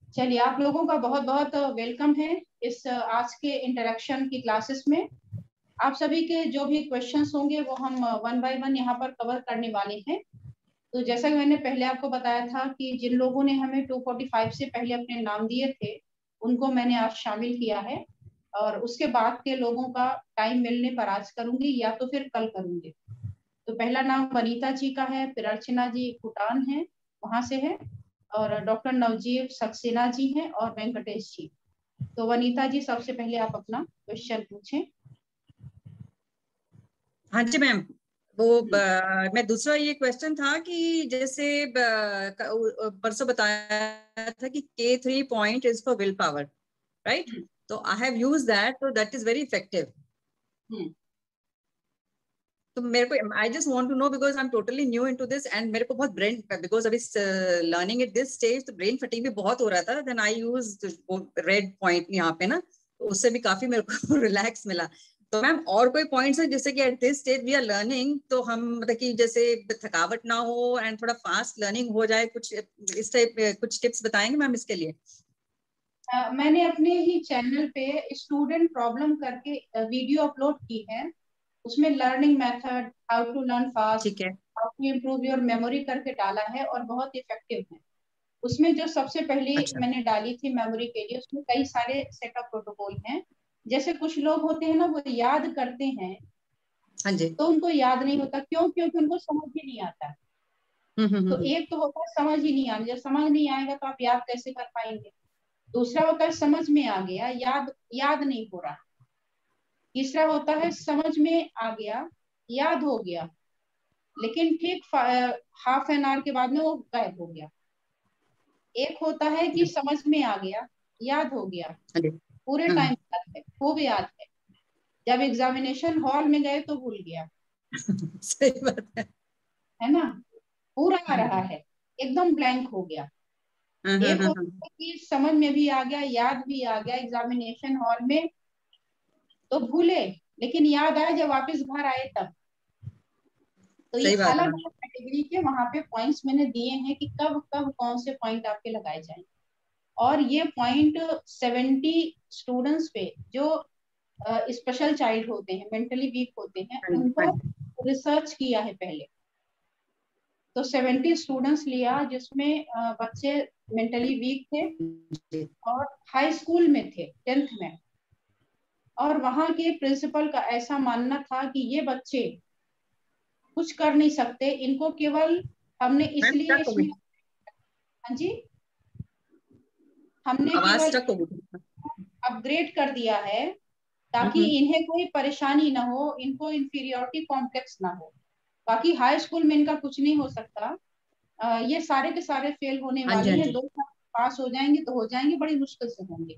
चलिए, आप लोगों का बहुत बहुत वेलकम है इस आज के इंटरेक्शन की क्लासेस में। आप सभी के जो भी क्वेश्चंस होंगे वो हम वन बाय वन यहाँ पर कवर करने वाले हैं। तो जैसा कि मैंने पहले आपको बताया था कि जिन लोगों ने हमें 245 से पहले अपने नाम दिए थे उनको मैंने आज शामिल किया है, और उसके बाद के लोगों का टाइम मिलने पर आज करूंगी या तो फिर कल करूंगी। तो पहला नाम वनीता जी का है, फिर अर्चना जी भूटान है, वहां से है, और डॉक्टर नवजीव सक्सेना जी हैं, और वेंकटेश जी। तो वनीता जी, सबसे पहले आप अपना क्वेश्चन पूछें। हाँ जी मैम। वो मैं दूसरा ये क्वेश्चन था कि जैसे परसों बताया था कि K3 point is for will power, right? तो आई हैव यूज्ड दैट, तो दैट इज वेरी इफेक्टिव। तो मेरे को I just want to know because I am totally new into this and मेरे को बहुत ब्रेन, बिकॉज अभी लर्निंग एट दिस स्टेज तो ब्रेन फटीग भी बहुत हो रहा था। Then I use red point यहाँ पे ना, तो उससे भी काफी मेरे को रिलैक्स मिला। तो मैम और कोई पॉइंट्स है जैसे कि at this stage we are learning, तो हम मतलब कि जैसे थकावट ना हो एंड थोड़ा फास्ट लर्निंग हो जाए, कुछ इस टाइप कुछ टिप्स बताएंगे मैम इसके लिए? मैंने अपने ही चैनल पे स्टूडेंट प्रॉब्लम करके वीडियो अपलोड की है। उसमें learning method, how to learn fast, ठीक है। How to improve your memory करके डाला है, और बहुत इफेक्टिव है। उसमें जो सबसे पहले अच्छा। मैंने डाली थी मेमोरी के लिए, उसमें कई सारे सेट ऑफ प्रोटोकॉल हैं। जैसे कुछ लोग होते हैं ना, वो याद करते हैं हाँ जी। तो उनको याद नहीं होता, क्यों? क्योंकि उनको समझ ही नहीं आता। तो हम्म। एक तो होता है समझ ही नहीं आना, जब समझ नहीं आएगा तो आप याद कैसे कर पाएंगे। दूसरा होता है समझ में आ गया, याद याद नहीं हो रहा। तीसरा होता है समझ में आ गया, याद हो गया, लेकिन ठीक हाफ एन आवर के बाद में वो गायब हो गया। एक होता है कि समझ में आ गया, याद हो गया, हाँ जी। पूरे टाइम याद है, खूब याद है, जब एग्जामिनेशन हॉल में गए तो भूल गया। सही बात है ना? पूरा आ रहा है, एकदम ब्लैंक हो गया। एक है। होता है कि समझ में भी आ गया, याद भी आ गया एग्जामिनेशन हॉल में, तो भूले, लेकिन याद आया जब वापस घर आए तब। तो ये सही बात है अलग मैम। अलग कैटेगरी के वहां पे पॉइंट्स मैंने दिए हैं कि कब कब कौन से पॉइंट आपके लगाए जाएंगे। और ये पॉइंट 70 स्टूडेंट्स पे जो स्पेशल चाइल्ड होते हैं, मेंटली वीक होते हैं, हाँ जी, हाँ उनको जी। रिसर्च किया है पहले। तो 70 स्टूडेंट्स लिया जिसमें बच्चे मेंटली वीक थे जी। और हाई स्कूल में थे, 10th में। और वहां के प्रिंसिपल का ऐसा मानना था कि ये बच्चे कुछ कर नहीं सकते, इनको केवल हमने मैम इसलिए स्टक हो इसमें, गई, हाँ जी, हमने आवाज केवल स्टक हो गई। अपग्रेड कर दिया है ताकि हम्म। इन्हें कोई परेशानी ना हो, इनको इंफीरियोरिटी कॉम्प्लेक्स ना हो। बाकी हाई स्कूल में इनका कुछ नहीं हो सकता। ये सारे के सारे फेल होने हाँ जी, वाले हाँ हैं। जी। 2 साल पास हो जाएंगे तो हो जाएंगे, बड़ी मुश्किल से होंगे।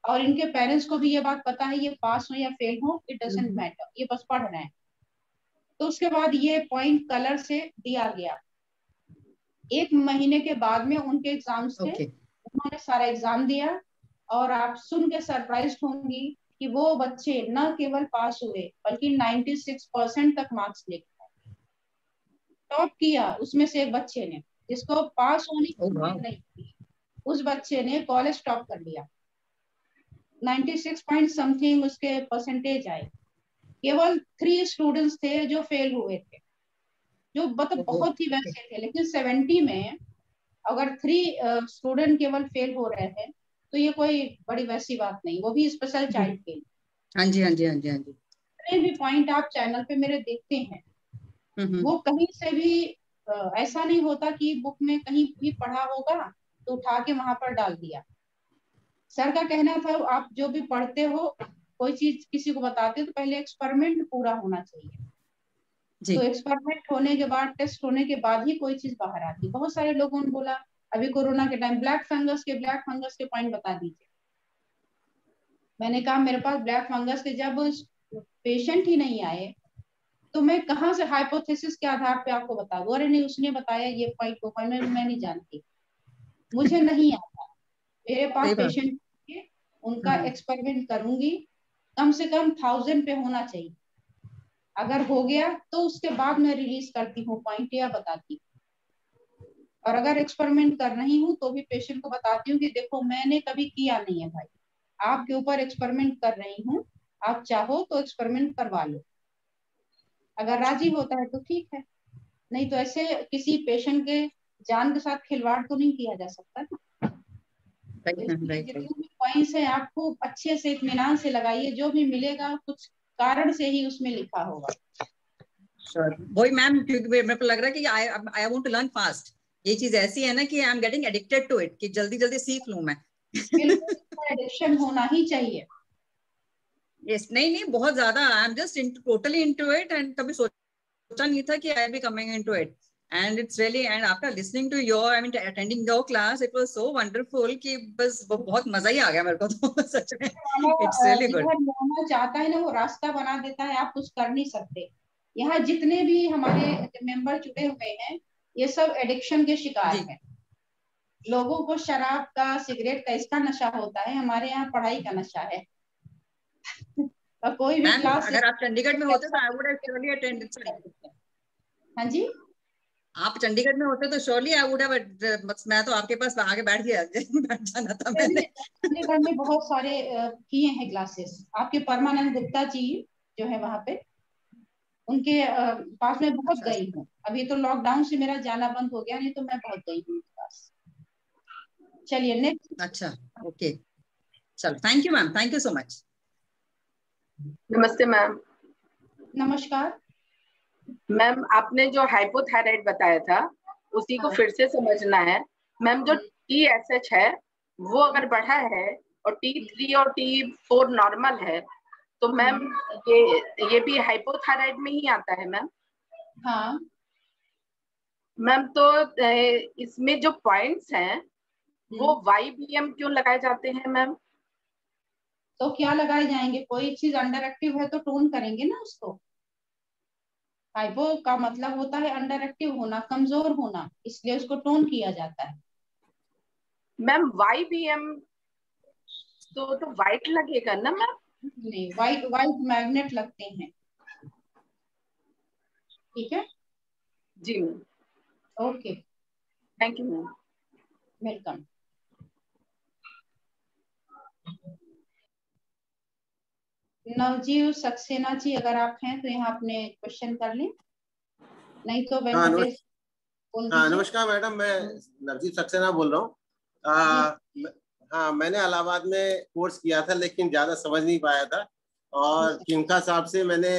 और इनके पेरेंट्स को भी ये बात पता है, ये पास हो या फेल हो इट डजेंट हम्म। मैटर, ये बस पढ़ रहे हैं। तो उसके बाद ये पॉइंट कलर से दिया गया। 1 महीने के बाद में उनके एग्जाम्स थे, ओके। उन्होंने सारा एग्जाम दिया, और आप सुन के सरप्राइज होंगी कि वो बच्चे न केवल पास हुए बल्कि 96% तक मार्क्स लेके टॉप किया। उसमें से एक बच्चे ने, जिसको पास होने की ओह वाह। उम्मीद नहीं थी, उस बच्चे ने कॉलेज टॉप कर लिया। 96 पॉइंट समथिंग उसके परसेंटेज आए। केवल 3 स्टूडेंट्स थे जो फेल हुए थे, जो मतलब ओह बहुत ही ओके। वैसे थे। लेकिन 70 में अगर 3 स्टूडेंट केवल फेल हो रहे हैं तो ये कोई बड़ी वैसी बात नहीं, वो भी स्पेशल चाइल्ड के लिए। हाँ जी, हाँ जी, हाँ जी, हाँ जी। जितने भी पॉइंट आप चैनल पे मेरे देखते हैं, हम्म। वो कहीं से भी ऐसा नहीं होता कि बुक में कहीं भी पढ़ा होगा तो उठा के वहां पर डाल दिया। सर का कहना था आप जो भी पढ़ते हो, कोई चीज किसी को बताते हो तो पहले एक्सपेरिमेंट पूरा होना चाहिए। तो जी। एक्सपेरिमेंट होने के बाद, टेस्ट होने के बाद ही कोई चीज बाहर आती। बहुत सारे लोगों ने बोला अभी कोरोना के टाइम ब्लैक फंगस के पॉइंट बता दीजिए। मैंने कहा मेरे पास ब्लैक फंगस के जब पेशेंट ही नहीं आए तो मैं कहाँ से हाइपोथेसिस के आधार पे आपको बता दूं? अरे नहीं, उसने बताया ये पॉइंट वो पॉइंट, मैं नहीं जानती, मुझे नहीं आता। मेरे पास सही बात। पेशेंट के उनका हम्म। एक्सपेरिमेंट करूंगी, कम से कम 1000 पे होना चाहिए। अगर हो गया तो उसके बाद मैं रिलीज करती हूँ पॉइंट या बताती हूँ। और अगर एक्सपेरिमेंट कर रही हूँ तो भी पेशेंट को बताती हूँ कि देखो मैंने कभी किया नहीं है भाई, आपके ऊपर एक्सपेरिमेंट कर रही हूँ, आप चाहो तो एक्सपेरिमेंट करवा लो। अगर राजी होता है तो ठीक है, नहीं तो ऐसे किसी पेशेंट के जान के साथ खिलवाड़ तो नहीं किया जा सकता ना। तो इसलिए राइट। जितने भी पॉइंट्स हैं आप खूब अच्छे से इत्मीनान से लगाइए, जो भी मिलेगा कुछ कारण से ही उसमें लिखा होगा। श्योर वही मैम, क्योंकि मेरे को लग रहा है कि I want to learn fast. ये चीज ऐसी है ना कि I am getting addicted to it, कि जल्दी जल्दी सीख लूं मैं। बिल्कुल इसका एडिक्शन होना ही चाहिए। यस, नहीं नहीं बहुत ज्यादा, I am just totally into it, and कभी सोचा नहीं था कि I be coming into it. And it's really, and after listening to your, I mean attending your class, it was so wonderful कि बस बहुत मजा ही आ गया मेरे को तो सच में। It's really good. जिधर मोहना चाहता है ना वो रास्ता बना देता है, आप कुछ कर नहीं सकते। यहाँ जितने भी हमारे मेंबर जुड़े हुए हैं ये सब एडिक्शन के शिकार जी हैं। लोगों को शराब का, सिगरेट का, इसका नशा होता है, हमारे यहाँ पढ़ाई का नशा है। और कोई भी मैम, क्लास अगर आप चंडीगढ़ में होते तो आई वुड हैव अच्छा। Surely attended. हाँ जी, आप चंडीगढ़ में होते तो श्योरली आई वुड हैव, मैं तो आपके पास आगे बैठ गया बैठ जाना था मैंने। चंडीगढ़ में बहुत सारे किए हैं क्लासेस। आपके परमानंद गुप्ता जी जो है वहाँ पे, उनके पास में बहुत अच्छा गई हूँ। अभी तो लॉकडाउन से मेरा जाना बंद हो गया, नहीं तो मैं बहुत गई हूँ उनके पास। चलिए नेक्स्ट। अच्छा, ओके, चलो thank you ma'am, thank you so much. नमस्ते मैम। नमस्कार। मैम आपने जो हाइपोथायराइड बताया था उसी को हाँ। फिर से समझना है। मैम जो TSH है वो अगर बढ़ा है और T3 और T4 नॉर्मल है तो मैम ये भी हाइपोथायराइड में ही आता है मैम। हाँ, मैम तो इसमें जो पॉइंट्स हैं वो YBM क्यों लगाए जाते हैं मैम? तो क्या लगाए जाएंगे, कोई चीज अंडर एक्टिव है तो टोन करेंगे ना उसको। हाइपो का मतलब होता है अंडर एक्टिव होना, कमजोर होना, इसलिए उसको टोन किया जाता है। मैम YBM तो वाइट लगेगा ना मैम? नहीं, वाइट वाइट मैग्नेट लगते हैं। ठीक है, जी ma'am, okay, thank you ma'am. Welcome. Navjeev Saxena ji अगर आप हैं तो यहाँ अपने क्वेश्चन कर लें, नहीं तो हाँ वेंकटेश बोल हाँ, दीजिए। नमस्कार मैडम, मैं नवजीत सक्सेना बोल रहा हूँ। हाँ, मैंने इलाहाबाद में कोर्स किया था लेकिन ज़्यादा समझ नहीं पाया था, और किमका साहब से मैंने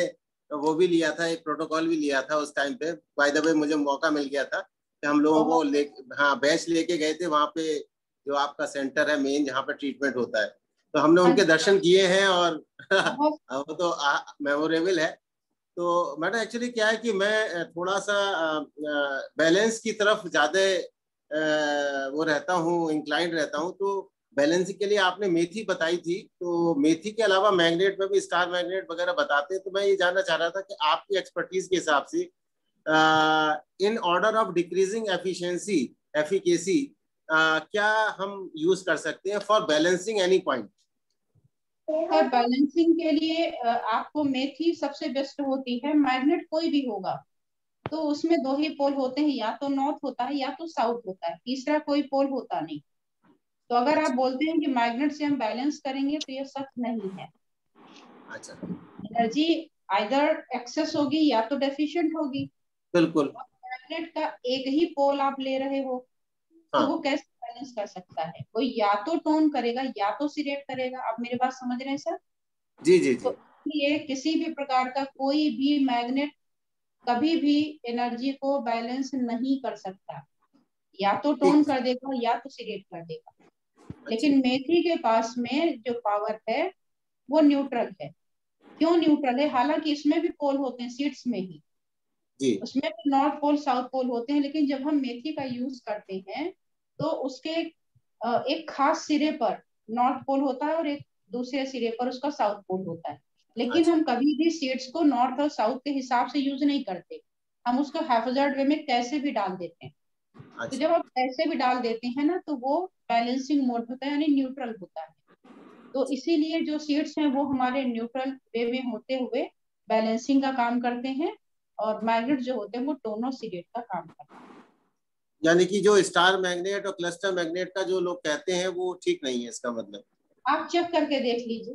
वो भी लिया था, एक प्रोटोकॉल भी लिया था उस टाइम पे। बाय द वे मुझे मौका मिल गया था कि हम लोगों को हाँ बैच लेके गए थे वहाँ पे, जो आपका सेंटर है मेन जहाँ पे ट्रीटमेंट होता है, तो हमने उनके दर्शन किए हैं और वो तो मेमोरेबल है। तो मैडम एक्चुअली क्या है कि मैं थोड़ा सा बैलेंस की तरफ ज्यादा वो रहता हूँ, इंक्लाइंड रहता हूँ। तो बैलेंसिंग के लिए आपने मेथी बताई थी, तो मेथी के अलावा मैग्नेट में भी स्टार मैग्नेट वगैरह बताते हैं। तो मैं ये जानना चाह रहा था कि आपकी एक्सपर्टीज के हिसाब से in order of decreasing efficiency efficacy क्या हम यूज कर सकते हैं for balancing any point? Balancing के लिए आपको मेथी सबसे बेस्ट होती है। मैग्नेट कोई भी होगा तो उसमें दो ही पोल होते हैं, या तो नॉर्थ होता है या तो साउथ होता है, तीसरा कोई पोल होता नहीं। तो अगर आप बोलते हैं कि मैग्नेट से हम बैलेंस करेंगे तो ये सच नहीं है। अच्छा, एनर्जी आइदर एक्सेस होगी या तो डेफिशिएंट होगी। बिल्कुल। मैग्नेट का एक ही पोल आप ले रहे हो तो वो कैसे बैलेंस कर सकता है? वो या तो टोन करेगा या तो सिरेट करेगा। आप मेरे बात समझ रहे हैं सर? जी जी तो जी। ये किसी भी प्रकार का कोई भी मैग्नेट कभी भी एनर्जी को बैलेंस नहीं कर सकता, या तो टोन कर देगा या तो सिरेट कर देगा। लेकिन मेथी के पास में जो पावर है वो न्यूट्रल है। क्यों न्यूट्रल है? हालांकि इसमें भी पोल होते हैं सीड्स में ही, जी उसमें भी नॉर्थ पोल साउथ पोल होते हैं, लेकिन जब हम मेथी का यूज करते हैं तो उसके एक खास सिरे पर नॉर्थ पोल होता है और एक दूसरे सिरे पर उसका साउथ पोल होता है। लेकिन अच्छा हम कभी भी सीड्स को नॉर्थ और साउथ के हिसाब से यूज नहीं करते, हम उसको हैफेजर्ड वे में कैसे भी डाल देते हैं। तो अच्छा। जब आप ऐसे भी डाल देते हैं ना तो वो बैलेंसिंग मोड होता है, यानी न्यूट्रल होता है। तो इसीलिए जो सीड्स हैं वो हमारे न्यूट्रल वे में होते हुए बैलेंसिंग का काम करते हैं, और मैग्नेट जो होते हैं वो टोनो सीडेट का काम करते हैं। यानी कि जो स्टार मैग्नेट और क्लस्टर मैग्नेट का जो लोग कहते हैं वो ठीक नहीं है, इसका मतलब? आप चेक करके देख लीजिए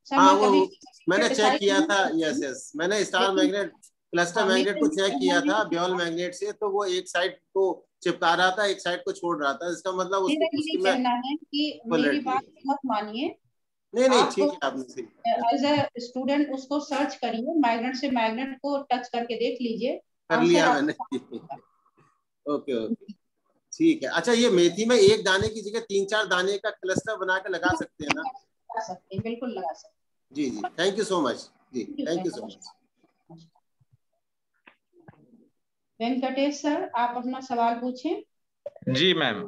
सर। हाँ, मैं वो कभी मैंने चेक डिसाइड किया नहीं था। करती यस हूँ, यस, मैंने स्टार लेकिन मैग्नेट क्लस्टर हाँ, मैग्नेट को चेक किया था मेरा ब्योल मैग्नेट से, तो वो एक साइड को चिपका रहा था, एक साइड को छोड़ रहा था। इसका मतलब उसकी यही उसकी मैं कहना है कि फुल मेरी रेट बात ली। मत मानिए नहीं नहीं, आप। ठीक है, आपने सही। एज ए स्टूडेंट उसको सर्च करिए, मैग्नेट से मैग्नेट को टच करके देख लीजिए, कर आंसर लिया मैंने। आपको। ओके ओके, ठीक है। अच्छा, ये मेथी में एक दाने की जगह 3-4 दाने का क्लस्टर बना के लगा सकते हैं ना? लगा सकते हैं, बिल्कुल लगा सकते जी जी, थैंक यू सो मच जी, हैं। Thank you so much. Venkatesh sir, आप अपना सवाल पूछें। जी मैम,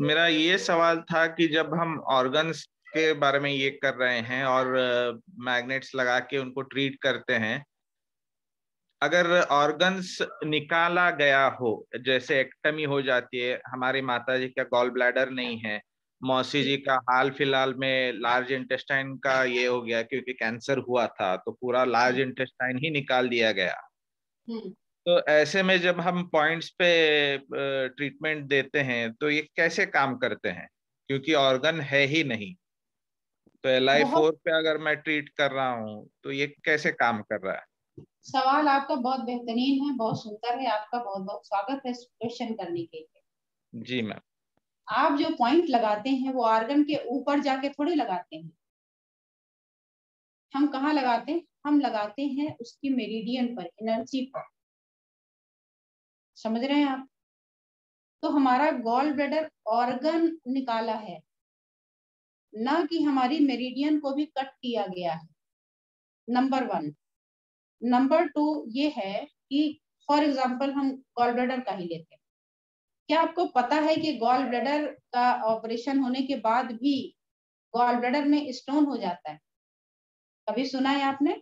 मेरा ये सवाल था कि जब हम ऑर्गन्स के बारे में ये कर रहे हैं और मैग्नेट्स लगा के उनको ट्रीट करते हैं, अगर ऑर्गन्स निकाला गया हो, जैसे एक्टमी हो जाती है, हमारी माता जी का गॉल ब्लैडर नहीं है, मौसी जी का हाल फिलहाल में लार्ज इंटेस्टाइन का ये हो गया क्योंकि कैंसर हुआ था, तो पूरा लार्ज इंटेस्टाइन ही निकाल दिया गया। तो ऐसे में जब हम पॉइंट्स पे ट्रीटमेंट देते हैं तो ये कैसे काम करते हैं, क्योंकि ऑर्गन है ही नहीं। तो LI4 पे अगर मैं ट्रीट कर रहा हूँ तो ये कैसे काम कर रहा है? सवाल आपका बहुत बेहतरीन है, बहुत सुंदर है। आपका बहुत बहुत स्वागत है क्वेश्चन करने के लिए। जी मैम। आप जो पॉइंट लगाते हैं वो ऑर्गन के ऊपर जाके थोड़ी लगाते हैं। हम कहाँ लगाते हैं? हम लगाते हैं उसकी मेरिडियन पर, एनर्जी पर। समझ रहे हैं आप? तो हमारा गॉल ब्लैडर ऑर्गन निकाला है, ना कि हमारी मेरिडियन को भी कट किया गया है। नंबर 1। नंबर 2 ये है कि फॉर एग्जांपल हम गॉल ब्लैडर का ही लेते हैं। क्या आपको पता है कि गॉल ब्लैडर का ऑपरेशन होने के बाद भी गॉल ब्लैडर में स्टोन हो जाता है? कभी सुना है आपने?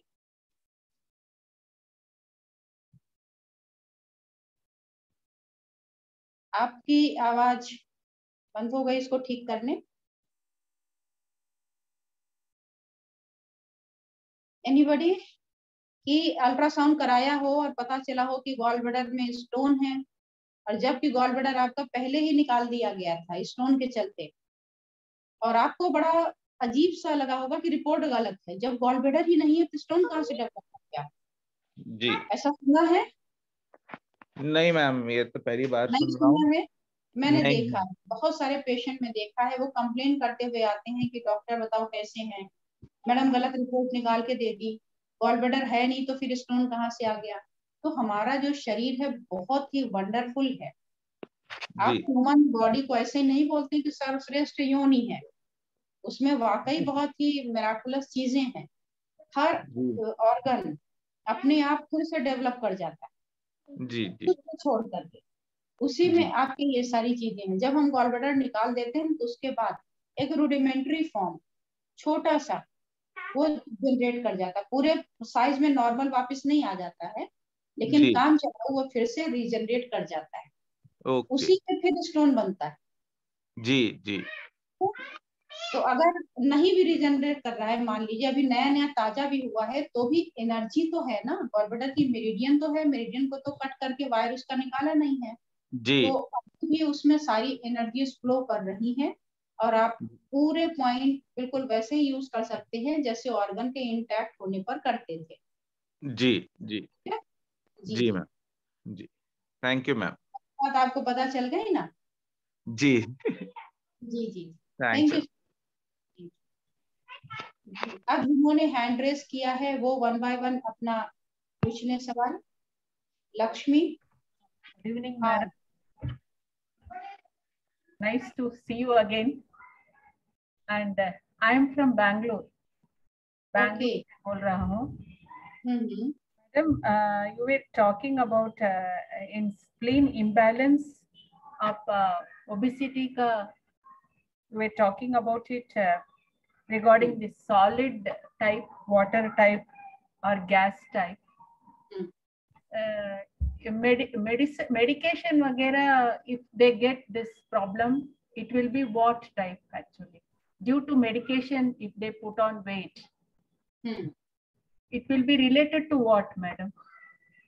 आपकी आवाज बंद हो गई, इसको ठीक करने। एनीबॉडी कि अल्ट्रासाउंड कराया हो और पता चला हो कि गॉल ब्लैडर में स्टोन है, और जबकि गॉल ब्लैडर आपका पहले ही निकाल दिया गया था स्टोन के चलते, और आपको बड़ा अजीब सा लगा होगा कि रिपोर्ट गलत है। जब गॉल ब्लैडर ही नहीं है तो स्टोन कहाँ से डेवलप हो गया? जी, ऐसा सुना है? नहीं मैम, ये तो पहली बार नहीं सुन रहा हूँ। सुना है? मैंने नहीं। देखा है, बहुत सारे पेशेंट में देखा है, वो कंप्लेन करते हुए आते हैं कि डॉक्टर बताओ कैसे हैं, मैडम गलत रिपोर्ट निकाल के दे दी, गॉल ब्लैडर है नहीं तो फिर स्टोन कहाँ से आ गया? तो हमारा जो शरीर है बहुत ही वंडरफुल है। आप जी ह्यूमन बॉडी को ऐसे नहीं बोलते कि सर्वश्रेष्ठ योनि है, उसमें वाकई बहुत ही मिराकुलस चीजें हैं। हर जी ऑर्गन अपने आप खुद से डेवलप कर जाता है, जी जी खुद को छोड़ करके। उसी जी में आपकी ये सारी चीजें हैं। जब हम गॉल ब्लैडर निकाल देते हैं तो उसके बाद एक रूडिमेंट्री फॉर्म, छोटा सा, वो जनरेट कर जाता है। पूरे साइज में नॉर्मल वापस नहीं आ जाता है, लेकिन जी। काम चला वो फिर से रीजनरेट कर जाता है। ओके। उसी से फिर स्टोन बनता है। जी जी तो अगर नहीं भी रीजनरेट कर रहा है, मान लीजिए अभी नया नया ताजा भी हुआ है, तो भी एनर्जी तो है ना। गॉल ब्लैडर की मेरिडियन तो है, मेरिडियन को तो कट करके वायर उसका निकाला नहीं है। जी तो अभी भी उसमें सारी एनर्जी फ्लो कर रही है, और आप पूरे पॉइंट बिल्कुल वैसे ही यूज कर सकते हैं जैसे ऑर्गन के इंटैक्ट होने पर करते थे। जी जी जी जी जी। मैम। जी, थैंक यू मैम। बात आपको पता चल गई ना? जी जी जी, थैंक्स। Thank you. अब जिन्होंने हैंड रेस किया है वो 1 बाय 1 अपना पूछ लें सवाल। लक्ष्मी। Good evening, हाँ, madam. Nice to see you again. And I am from Bangalore. Okay. से बोल रहा हूँ. हम्म। Madam, you were talking about in spleen imbalance of obesity. We were talking about it regarding the solid type, water type, or gas type. Medication वगैरह, if they get this problem, it will be what type actually? Due to medication, if they put on weight, it will be related to what, madam?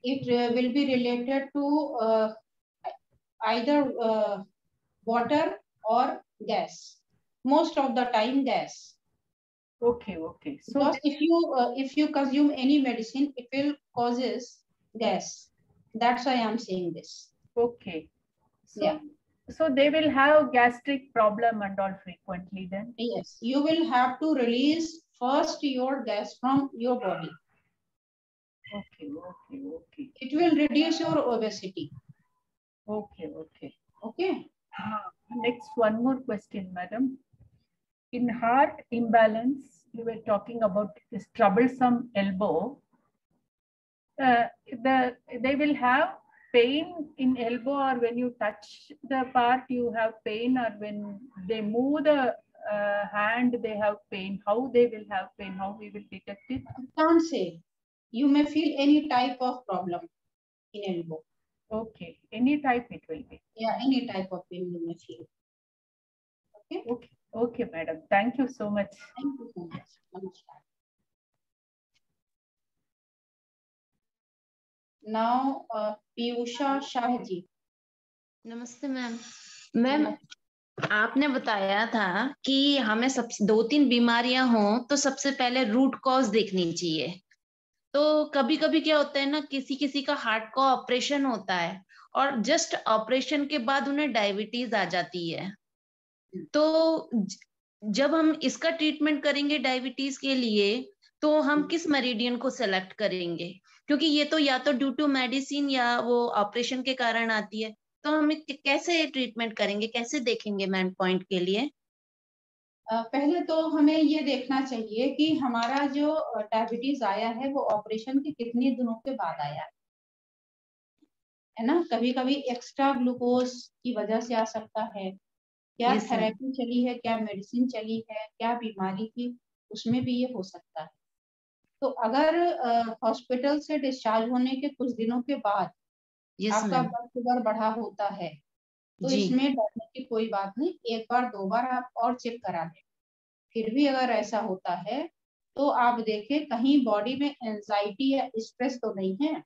It will be related to either water or gas. Most of the time gas. Okay. So because if you consume any medicine, it will causes gas. That's why I'm saying this. Okay. So, yeah. So they will have gastric problem and all frequently then? Yes, you will have to release first your gas from your body. Okay. It will reduce your obesity. Okay. Next, one more question, madam. In heart imbalance, you were talking about this troublesome elbow. They will have pain in elbow, or when you touch the part you have pain, or when they move the hand they have pain. How they will have pain? How we will detect it? I can't say. You may feel any type of problem in elbow. Okay, any type it will be. Yeah, any type of pain you may feel. Okay, madam. Thank you so much. Thank you so much. Namaskar. Now, Piyusha Shah ji. नमस्ते ma'am. Ma'am, आपने बताया था कि हमें सब 2-3 बीमारियां हों तो सबसे पहले रूट कॉज देखनी चाहिए. तो कभी कभी क्या होता है ना, किसी का हार्ट का ऑपरेशन होता है और जस्ट ऑपरेशन के बाद उन्हें डायबिटीज आ जाती है. तो जब हम इसका ट्रीटमेंट करेंगे डायबिटीज के लिए, तो हम किस मेरिडियन को सेलेक्ट करेंगे? क्योंकि ये तो या तो ड्यू टू मेडिसिन या वो ऑपरेशन के कारण आती है. तो हम कैसे ट्रीटमेंट करेंगे, कैसे देखेंगे मैम पॉइंट के लिए? पहले तो हमें ये देखना चाहिए कि हमारा जो डायबिटीज आया है वो ऑपरेशन के कितने दिनों के बाद आया है ना. कभी कभी एक्स्ट्रा ग्लूकोज की वजह से आ सकता है. क्या थेरेपी चली है, क्या मेडिसिन चली है, क्या बीमारी थी, उसमें भी ये हो सकता है. तो अगर हॉस्पिटल से डिस्चार्ज होने के कुछ दिनों के बाद आपका ब्लड शुगर बढ़ा होता है, तो इसमें डरने की कोई बात नहीं. एक बार 2 बार आप और चेक करा लें. फिर भी अगर ऐसा होता है तो आप देखें कहीं बॉडी में एंजाइटी या स्ट्रेस तो नहीं है.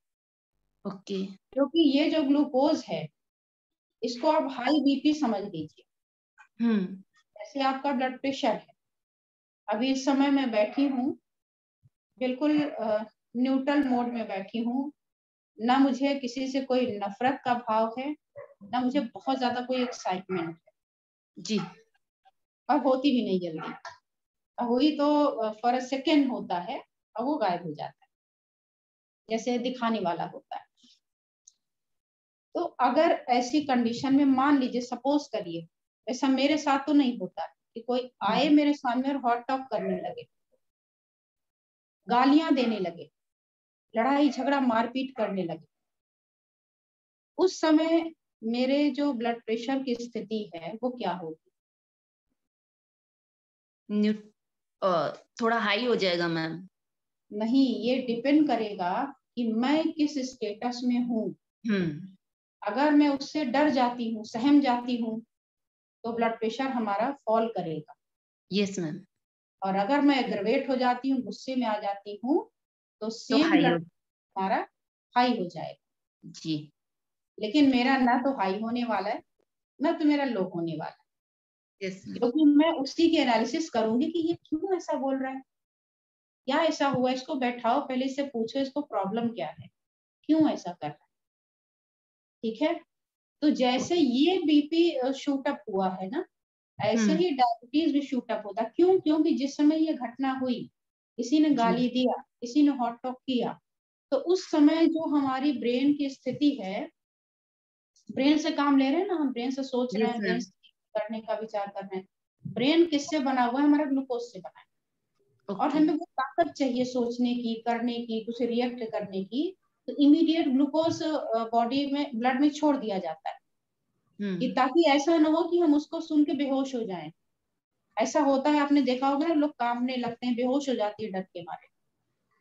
ओके. क्योंकि ये जो ग्लूकोज है इसको आप हाई बीपी समझ लीजिए. जैसे आपका ब्लड प्रेशर है. अभी इस समय मैं बैठी हूँ बिल्कुल न्यूट्रल मोड में बैठी हूँ. ना मुझे किसी से कोई नफरत का भाव है, ना मुझे बहुत ज्यादा कोई एक्साइटमेंट है जी. और होती भी नहीं जल्दी. हुई तो फॉर अ सेकेंड होता है और वो गायब हो जाता है, जैसे दिखाने वाला होता है. तो अगर ऐसी कंडीशन में मान लीजिए, सपोज करिए, ऐसा मेरे साथ तो नहीं होता कि कोई आए मेरे सामने और हॉट टॉक करने लगे, गालियां देने लगे, लड़ाई झगड़ा मारपीट करने लगे. उस समय मेरे जो ब्लड प्रेशर की स्थिति है वो क्या होगी? थोड़ा हाई हो जाएगा मैम. नहीं, ये डिपेंड करेगा कि मैं किस स्टेटस में हूँ. अगर मैं उससे डर जाती हूँ, सहम जाती हूँ, तो ब्लड प्रेशर हमारा फॉल करेगा. Yes ma'am. और अगर मैं एग्रवेट हो जाती हूँ, गुस्से में आ जाती हूँ, तो सेम ब्लड हमारा हाई हो जाएगा. जी. लेकिन मेरा ना तो हाई होने वाला है, ना तो मेरा लो होने वाला है. क्योंकि मैं उसी की एनालिसिस करूंगी कि ये क्यों ऐसा बोल रहा है, क्या ऐसा हुआ, इसको बैठाओ, पहले इससे पूछो इसको प्रॉब्लम क्या है, क्यों ऐसा कर रहा है. ठीक है. तो जैसे ये बीपी शूट अप हुआ है ना, ऐसे ही डायबिटीज भी शूट अप होता. क्यों? क्योंकि जिस समय ये घटना हुई, किसी ने गाली दिया, किसी ने हॉट टॉक किया, तो उस समय जो हमारी ब्रेन की स्थिति है, ब्रेन से काम ले रहे हैं ना हम, ब्रेन से सोच रहे हैं, ब्रेन से करने का विचार कर रहे हैं. ब्रेन किससे बना हुआ है? हमारा ग्लूकोज से बना है. और हमें वो ताकत चाहिए सोचने की, करने की, कुछ रिएक्ट करने की. तो इमीडिएट ग्लूकोज बॉडी में, ब्लड में छोड़ दिया जाता है कि ताकि ऐसा ना हो कि हम उसको सुन के बेहोश हो जाएं. ऐसा होता है, आपने देखा होगा ना, लोग कांपने लगते हैं, बेहोश हो जाती है डर के मारे.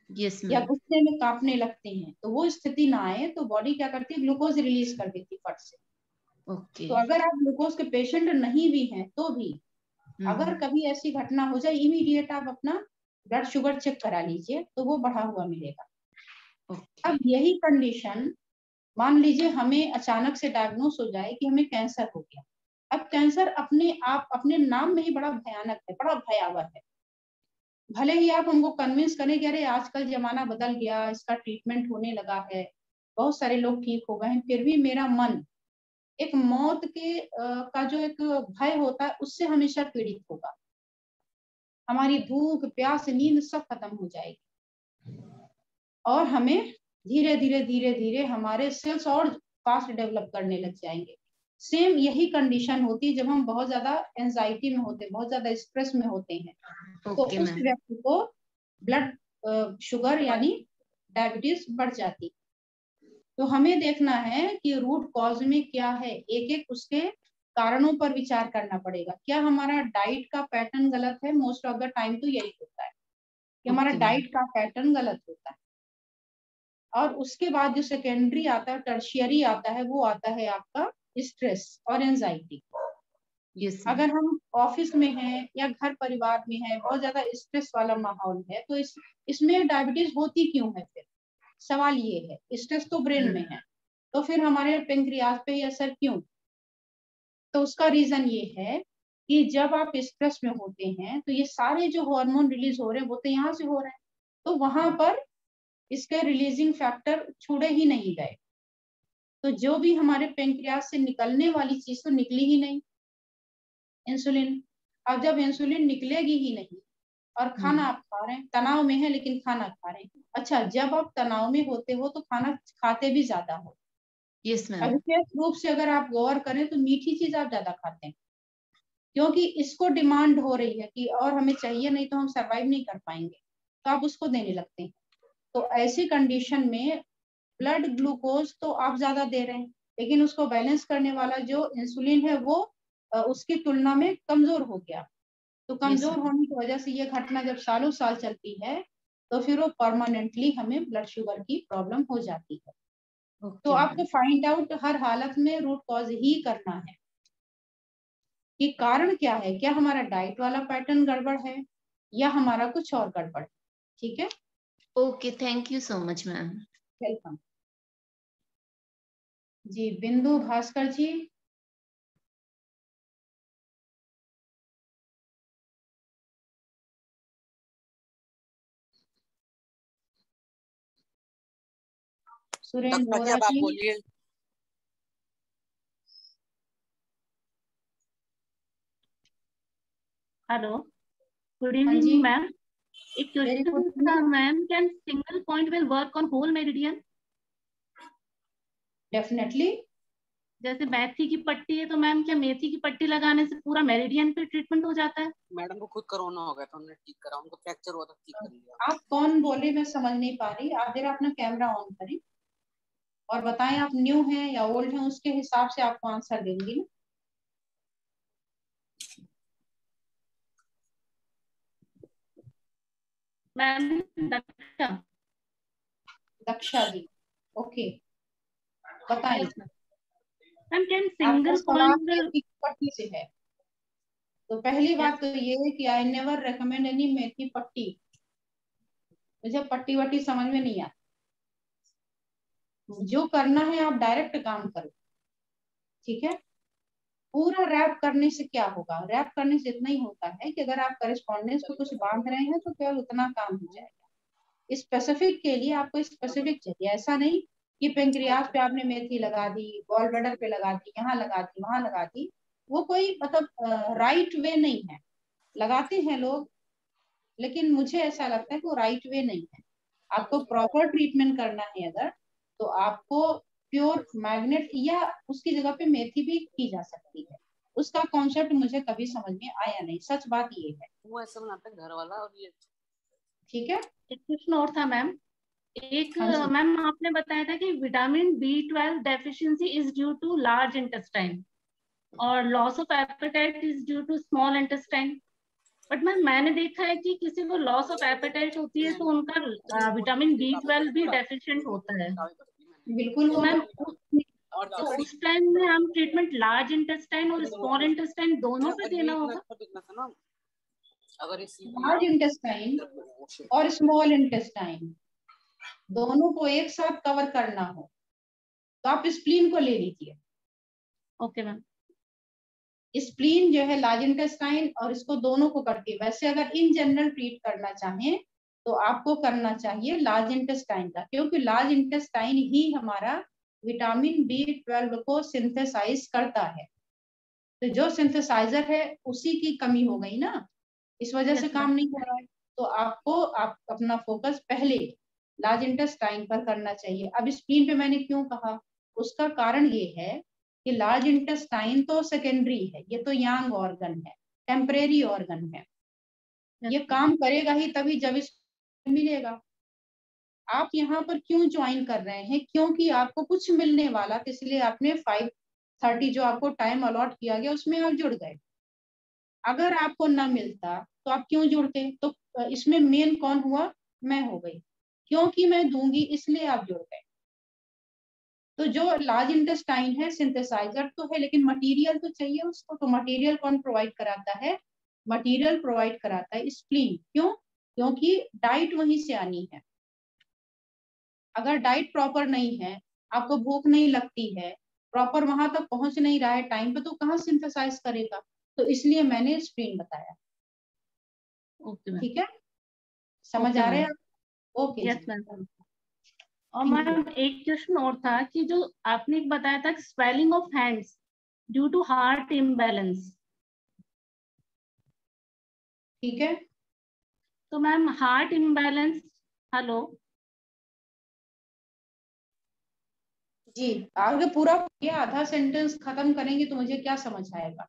yes, या गुस्से में कांपने लगते हैं. तो वो स्थिति ना आए तो बॉडी क्या करती है? ग्लूकोज रिलीज कर देती है फट से. तो अगर आप ग्लूकोज के पेशेंट नहीं भी हैं तो भी अगर कभी ऐसी घटना हो जाए, इमीडिएट आप अपना ब्लड शुगर चेक करा लीजिए, तो वो बढ़ा हुआ मिलेगा. अब यही कंडीशन मान लीजिए हमें अचानक से डायग्नोस हो जाए कि हमें कैंसर हो गया। अब कैंसर अपने आप अपने नाम में ही बड़ा भयानक है, बड़ा भयावह है। भले ही आप हमको कन्विंस करें कि अरे आजकल जमाना बदल गया, इसका ट्रीटमेंट होने लगा है, बहुत सारे लोग ठीक हो गए हैं, फिर भी मेरा मन एक मौत के का जो एक भय होता है उससे हमेशा पीड़ित होगा। हमारी भूख, प्यास, नींद सब खत्म हो जाएगी और हमें धीरे धीरे हमारे सेल्स और फास्ट डेवलप करने लग जाएंगे। सेम यही कंडीशन होती है जब हम बहुत ज्यादा एंजाइटी में होते हैं, बहुत ज्यादा स्ट्रेस में होते हैं। तो उस व्यक्ति को ब्लड शुगर यानी डायबिटीज बढ़ जाती। तो हमें देखना है कि रूट कॉज में क्या है, एक एक उसके कारणों पर विचार करना पड़ेगा। क्या हमारा डाइट का पैटर्न गलत है? मोस्ट ऑफ द टाइम तो यही होता है कि हमारा डाइट का पैटर्न गलत होता है। और उसके बाद जो सेकेंडरी आता है, टर्शियरी आता है, वो आता है आपका स्ट्रेस और एंजाइटी। अगर हम ऑफिस में हैं या घर परिवार में हैं, बहुत ज्यादा स्ट्रेस वाला माहौल है, तो इसमें डायबिटीज होती क्यों है? फिर सवाल ये है, स्ट्रेस तो ब्रेन में है, तो फिर हमारे पेंक्रियाज पे ही असर क्यों? तो उसका रीजन ये है कि जब आप स्ट्रेस में होते हैं तो ये सारे जो हार्मोन रिलीज हो रहे हैं वो तो यहाँ से हो रहे हैं, तो वहां पर इसके रिलीजिंग फैक्टर छुड़े ही नहीं गए, तो जो भी हमारे पेंक्रियाज से निकलने वाली चीज तो निकली ही नहीं, इंसुलिन। अब जब इंसुलिन निकलेगी ही नहीं और खाना आप खा रहे हैं, तनाव में है लेकिन खाना खा रहे हैं। अच्छा, जब आप तनाव में होते हो तो खाना खाते भी ज्यादा हो। विशेष रूप से अगर आप गौर करें तो मीठी चीज आप ज्यादा खाते हैं, क्योंकि इसको डिमांड हो रही है कि और हमें चाहिए, नहीं तो हम सरवाइव नहीं कर पाएंगे, तो आप उसको देने लगते हैं। तो ऐसी कंडीशन में ब्लड ग्लूकोज तो आप ज्यादा दे रहे हैं, लेकिन उसको बैलेंस करने वाला जो इंसुलिन है वो उसकी तुलना में कमजोर हो गया। तो कमजोर होने की वजह से ये घटना जब सालों साल चलती है तो फिर वो परमानेंटली हमें ब्लड शुगर की प्रॉब्लम हो जाती है। तो आपको फाइंड आउट हर हालत में रूट कॉज ही करना है कि कारण क्या है, क्या हमारा डाइट वाला पैटर्न गड़बड़ है या हमारा कुछ और गड़बड़ है। ठीक है, okay, thank you so much ma'am. Welcome जी। बिंदु भास्कर जी, सुरेंद्र बोरा जी, बोलिए। Hello, good evening ma'am. एक क्वेश्चन था ma'am, can single point will work on whole meridian? Definitely. जैसे मेथी की पट्टी है तो मैम क्या मेथी की पट्टी लगाने से पूरा मेरिडियन पे ट्रीटमेंट हो जाता है? मैडम को खुद कोरोना हो गया था, उन्होंने ठीक करा, उनको फ्रैक्चर हुआ था, ठीक कर लिया। आप कौन बोले, मैं समझ नहीं पा रही। आप जरा अपना कैमरा ऑन करें और बताएं आप न्यू हैं या ओल्ड हैं, उसके हिसाब से आपको आंसर देंगी ना। मैम दक्षा। दक्षा जी, ओके, बताएं। मैम कैन सिंगल पॉइंट पट्टी से है? तो पहली बात तो ये है कि आई नेवर रेकमेंड एनी मेथी पट्टी। मुझे पट्टी वट्टी समझ में नहीं आता। जो करना है आप डायरेक्ट काम करो, ठीक है। पूरा रैप करने से क्या होगा? रैप करने से इतना ही होता है कि अगर आप करेस्पॉन्डेंस को कुछ बांध रहे हैं तो केवल उतना काम हो जाएगा। स्पेसिफिक के लिए आपको स्पेसिफिक चाहिए, ऐसा नहीं कि पेंक्रियाज पे आपने मेथी लगा दी, गॉल ब्लैडर पे लगा दी, यहाँ लगा दी, वहां लगा दी। वो कोई मतलब राइट वे नहीं है। लगाते हैं लोग, लेकिन मुझे ऐसा लगता है कि वो राइट वे नहीं है। आपको प्रॉपर ट्रीटमेंट करना है अगर, तो आपको प्योर मैग्नेट या उसकी जगह पे मेथी भी की जा सकती है। उसका कॉन्सेप्ट मुझे कभी समझ में आया नहीं, सच बात ये है। वो ऐसा बनाते हैं घर वाला। और ये ठीक है। एक क्वेश्चन और था मैम। एक मैम आपने बताया था कि vitamin B12 deficiency is due to large intestine और loss of appetite is due to small intestine. But ma'am मैंने देखा है कि किसी को लॉस ऑफ एपेटाइट होती है तो उनका विटामिन B12 भी डेफिशिएंट होता है। बिल्कुल। तो मैम उस टाइम में हम ट्रीटमेंट लार्ज इंटेस्टाइन और स्मॉल इंटेस्टाइन दोनों पे देना होगा? अगर लार्ज इंटेस्टाइन और स्मॉल इंटेस्टाइन दोनों को एक साथ कवर करना हो तो आप स्प्लीन को ले लीजिए। Okay ma'am. स्प्लीन जो है लार्ज इंटेस्टाइन और इसको दोनों को करती है। वैसे अगर इन जनरल ट्रीट करना चाहें तो आपको करना चाहिए लार्ज इंटेस्टाइन का, क्योंकि लार्ज इंटेस्टाइन ही हमारा विटामिन B12 को सिंथेसाइज करता है। तो जो सिंथेसाइजर है उसी की कमी हो गई ना, इस वजह से काम नहीं हो रहा है। तो आपको आप अपना फोकस पहले लार्ज इंटेस्टाइन पर करना चाहिए। अब स्प्लीन पे मैंने क्यों कहा, उसका कारण ये है कि लार्ज इंटेस्टाइन तो सेकेंडरी है, ये तो यंग ऑर्गन है, टेम्परेरी ऑर्गन है, ये काम करेगा ही तभी जब इस मिलेगा। आप यहाँ पर क्यों ज्वाइन कर रहे हैं, क्योंकि आपको कुछ मिलने वाला था, इसलिए आपने 5:30 जो आपको टाइम अलॉट किया गया उसमें आप जुड़ गए। अगर आपको न मिलता तो आप क्यों जुड़ते? तो इसमें मेन कौन हुआ? मैं हो गई, क्योंकि मैं दूंगी इसलिए आप जुड़ गए। तो जो लार्ज इंटेस्टाइन है सिंथेसाइजर तो है, लेकिन मटेरियल तो चाहिए उसको। तो मटेरियल कौन प्रोवाइड कराता है? मटेरियल प्रोवाइड कराता है स्प्लीन। क्यों? क्योंकि डाइट वहीं से आनी है। अगर डाइट प्रॉपर नहीं है, आपको भूख नहीं लगती है, प्रॉपर वहां तक पहुंच नहीं रहा है टाइम पे, तो कहाँ सिंथेसाइज करेगा? तो इसलिए मैंने स्प्लीन बताया। ओके, ठीक है, समझ आ रहे हैं? Okay, yes ma'am. और मैम एक क्वेश्चन और था कि जो आपने बताया था swelling of hands due to heart imbalance. ठीक है, तो मैम हार्ट इम्बैलेंस, हेलो जी आगे पूरा ये आधा सेंटेंस खत्म करेंगे तो मुझे क्या समझ आएगा?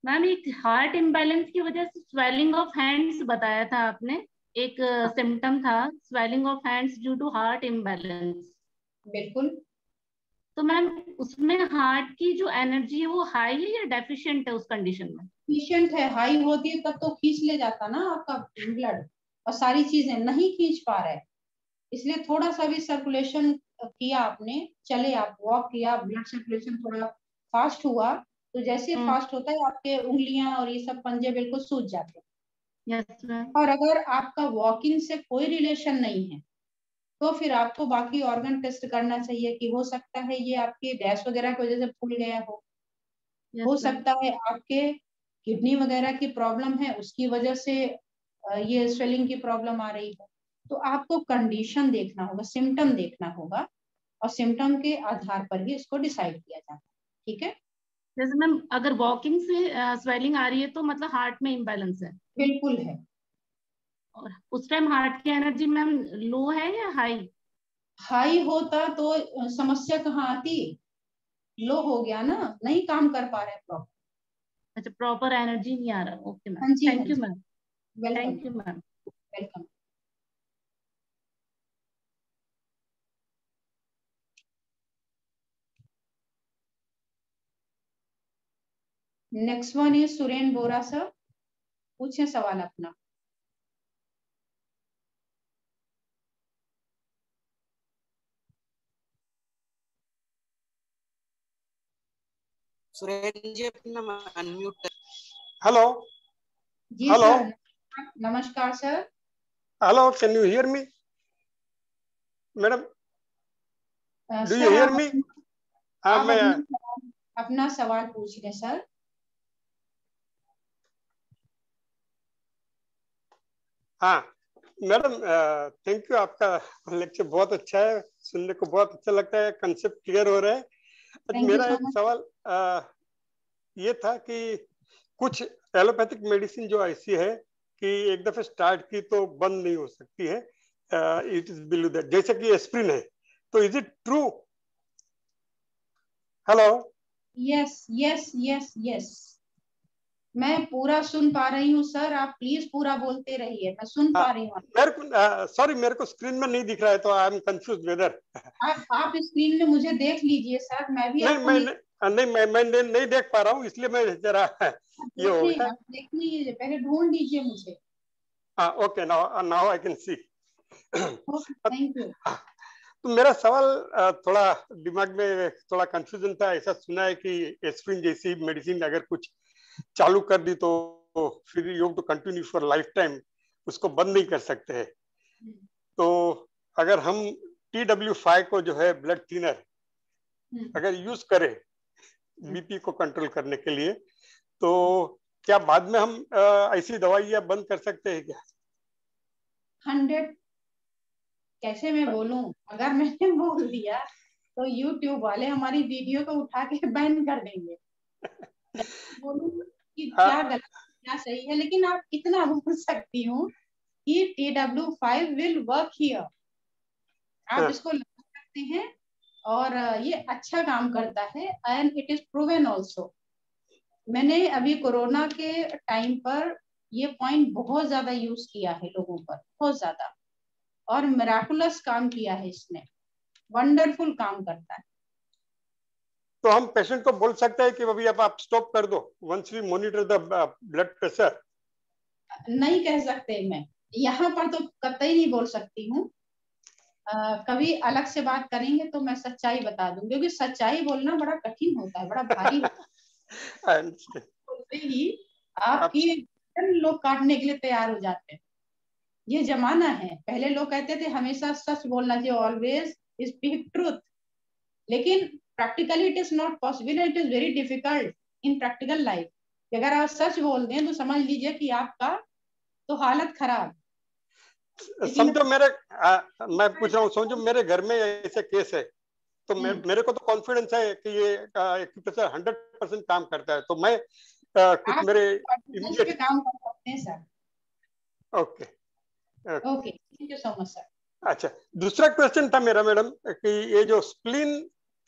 मैम एक हार्ट इम्बैलेंस की वजह से स्वेलिंग ऑफ हैंड्स बताया था आपने, एक सिम्टम था swelling of hands due to heart imbalance. बिल्कुल। तो मैम उसमें हार्ट की जो एनर्जी है वो हाई है या डेफिशिएंट है उस कंडीशन में? डेफिशिएंट है। हाई होती है तब तो खींच ले जाता ना आपका ब्लड, और सारी चीजें नहीं खींच पा रहे, इसलिए थोड़ा सा भी सर्कुलेशन किया आपने, चले आप वॉक किया, ब्लड सर्कुलेशन थोड़ा फास्ट हुआ, तो जैसे फास्ट होता है आपके उंगलियां और ये सब पंजे बिल्कुल सूज जाते हैं। Yes ma'am. और अगर आपका वॉकिंग से कोई रिलेशन नहीं है तो फिर आपको बाकी ऑर्गन टेस्ट करना चाहिए कि हो सकता है ये आपके गैस वगैरह की वजह से फूल गया हो सकता है आपके किडनी वगैरह की प्रॉब्लम है उसकी वजह से ये स्वेलिंग की प्रॉब्लम आ रही है। तो आपको कंडीशन देखना होगा, सिम्टम देखना होगा, और सिम्टम के आधार पर ही इसको डिसाइड किया जाता है। ठीक है, जैसे मैम अगर वॉकिंग से स्वेलिंग आ रही है तो मतलब हार्ट में इम्बैलेंस है? बिल्कुल है। और उस टाइम हार्ट की एनर्जी मैम लो है या हाई? हाई होता तो समस्या कहाँ आती? लो हो गया ना, नहीं काम कर पा रहे प्रॉपर। अच्छा, प्रॉपर एनर्जी नहीं आ रहा। ओके हाँ मैम, जी, thank you ma'am. Welcome. Thank you ma'am. Welcome. Next one is Suren Bora sir, पूछे सवाल अपना। सुरेन जी अपना अनम्यूट कर। हेलो जी हेलो सर, नमस्कार sir. Hello, can you hear me madam? Do you hear me? हाँ, मैं अपना सवाल पूछ रहे सर। हाँ मैडम, थैंक यू, आपका लेक्चर बहुत अच्छा है, सुनने को बहुत अच्छा लगता है, कंसेप्ट क्लियर हो रहा है। मेरा एक सवाल ये था कि कुछ एलोपैथिक मेडिसिन जो ऐसी है कि एक दफे स्टार्ट की तो बंद नहीं हो सकती है, इट इज बिलो दैट, जैसे कि एस्प्रिन है, तो is it true? Hello. Yes yes yes yes, मैं पूरा सुन पा रही हूँ सर, आप प्लीज पूरा बोलते रहिए, मैं सुन पा रही हूँ। मेरे को सॉरी, मेरे को स्क्रीन में नहीं दिख रहा है तो आई एम कंफ्यूज वेदर। आप स्क्रीन में मुझे देख लीजिए सर, मैं भी नहीं, मैं नहीं देख पा रहा हूँ, इसलिए मैं जरा ये हो गया। देख लीजिए, पहले ढूंढ लीजिए मुझे। हाँ, okay, now I can see. Thank you. तो मेरा सवाल थोड़ा दिमाग में थोड़ा कंफ्यूजन था। ऐसा सुना है कि एस्प्रिन जैसी मेडिसिन अगर कुछ चालू कर दी तो फिर you have to continue for life time, उसको बंद नहीं कर सकते हैं। तो अगर हम TW5 को जो है ब्लड थिनर अगर यूज करें बीपी को कंट्रोल करने के लिए, तो क्या बाद में हम ऐसी दवाइयां बंद कर सकते हैं क्या? 100 कैसे मैं बोलूं, अगर मैंने बोल दिया तो YouTube वाले हमारी वीडियो को उठा के बैन कर देंगे। बोलूं कि क्या गलत क्या सही है, लेकिन आप इतना बोल सकती हूँ कि TW5 विल वर्क हियर, आप इसको लगा सकते हैं और ये अच्छा काम करता है and it is proven also. मैंने अभी कोरोना के टाइम पर ये पॉइंट बहुत ज्यादा यूज किया है लोगों पर, बहुत ज्यादा, और मिराकुलस काम किया है इसने, वंडरफुल काम करता है। तो हम पेशेंट को बोल सकते हैं कि अभी अब आप स्टॉप कर दो once we monitor the blood pressure? नहीं कह सकते, मैं यहाँ पर तो कतई नहीं बोल सकती हूँ। कभी अलग से बात करेंगे तो मैं सच्चाई बता दूंगी, क्योंकि सच्चाई बोलना बड़ा कठिन होता है, बड़ा भारी होता है। बोलते ही आपकी लोग काटने के लिए तैयार हो जाते हैं। ये जमाना है, पहले लोग कहते थे हमेशा सच बोलना चाहिए, ऑलवेज स्पीक ट्रूथ, लेकिन practically it is not possible, it is very difficult in practical life. अगर आप सच बोल दें तो समझ लीजिए कि आपका तो हालत खराब। समझो मैं पूछ रहा हूँ, समझो मेरे घर में ऐसे केस है, तो मेरे को तो कॉन्फिडेंस है कि ये 100% काम करता है, तो मैं कुछ मेरे इमीडिएट काम कर सकते हैं sir. Okay okay, thank you so much sir. अच्छा, दूसरा क्वेश्चन था मेरा मैडम कि ये जो स्प्लीन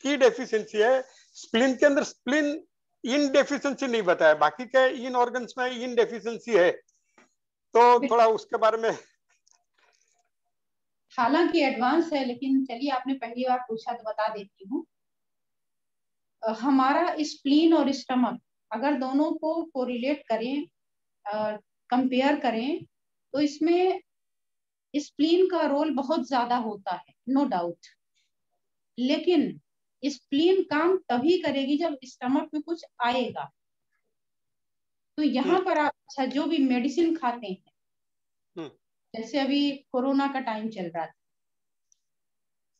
की डेफिशिएंसी है, स्प्लीन के अंदर स्प्लीन इन डेफिशिएंसी नहीं बताया, बाकी के इन ऑर्गन्स में इन डेफिशिएंसी है, तो थोड़ा उसके बारे में। हालांकि एडवांस है, लेकिन चलिए आपने पहली बार पूछा तो बता देती हूँ। हमारा स्प्लीन और स्टमक अगर दोनों को कोरिलेट करें, कंपेयर करें, तो इसमें स्प्लीन का रोल बहुत ज्यादा होता है, नो डाउट, लेकिन स्प्लीन काम तभी करेगी जब स्टमक में कुछ आएगा। तो यहाँ पर आप अच्छा जो भी मेडिसिन खाते हैं, जैसे अभी कोरोना का टाइम चल रहा था,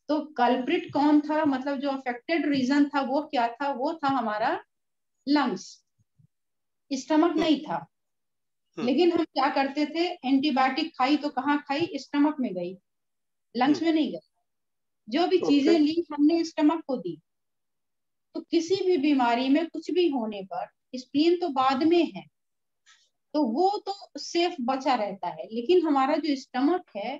तो कल्प्रिट कौन था, मतलब जो अफेक्टेड रीजन था वो क्या था, वो था हमारा लंग्स, स्टमक नहीं था। लेकिन हम क्या करते थे, एंटीबायोटिक खाई तो कहाँ खाई, स्टमक में गई, लंग्स में नहीं गई। जो भी चीजें ली हमने स्टमक को दी। तो किसी भी बीमारी में कुछ भी होने पर स्प्लीन तो बाद में है, तो वो तो सेफ बचा रहता है, लेकिन हमारा जो स्टमक है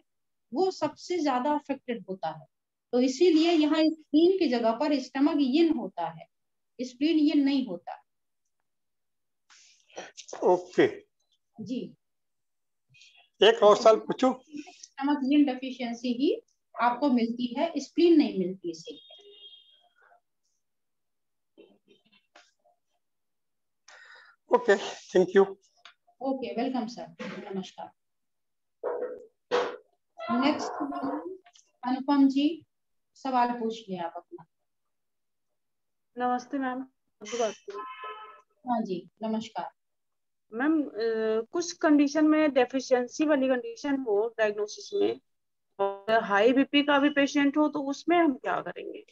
वो सबसे ज्यादा अफेक्टेड होता है। तो इसीलिए यहाँ स्प्लीन की जगह पर स्टमक यिन होता है, स्प्लीन यिन नहीं होता। ओके जी, एक और सवाल पूछूं? स्टमक यिन डेफिशिएंसी ही आपको मिलती है, स्प्लीन नहीं मिलती इसे। Okay, thank you. Okay, welcome sir, नमस्कार। नेक्स्ट अनुपम जी, सवाल पूछ लिया आप अपना। नमस्ते मैम। हाँ जी, नमस्कार मैम। कुछ कंडीशन में डेफिशिएंसी वाली कंडीशन हो डायग्नोसिस में, और हाई बीपी का भी पेशेंट हो, तो उसमें हम क्या करेंगे?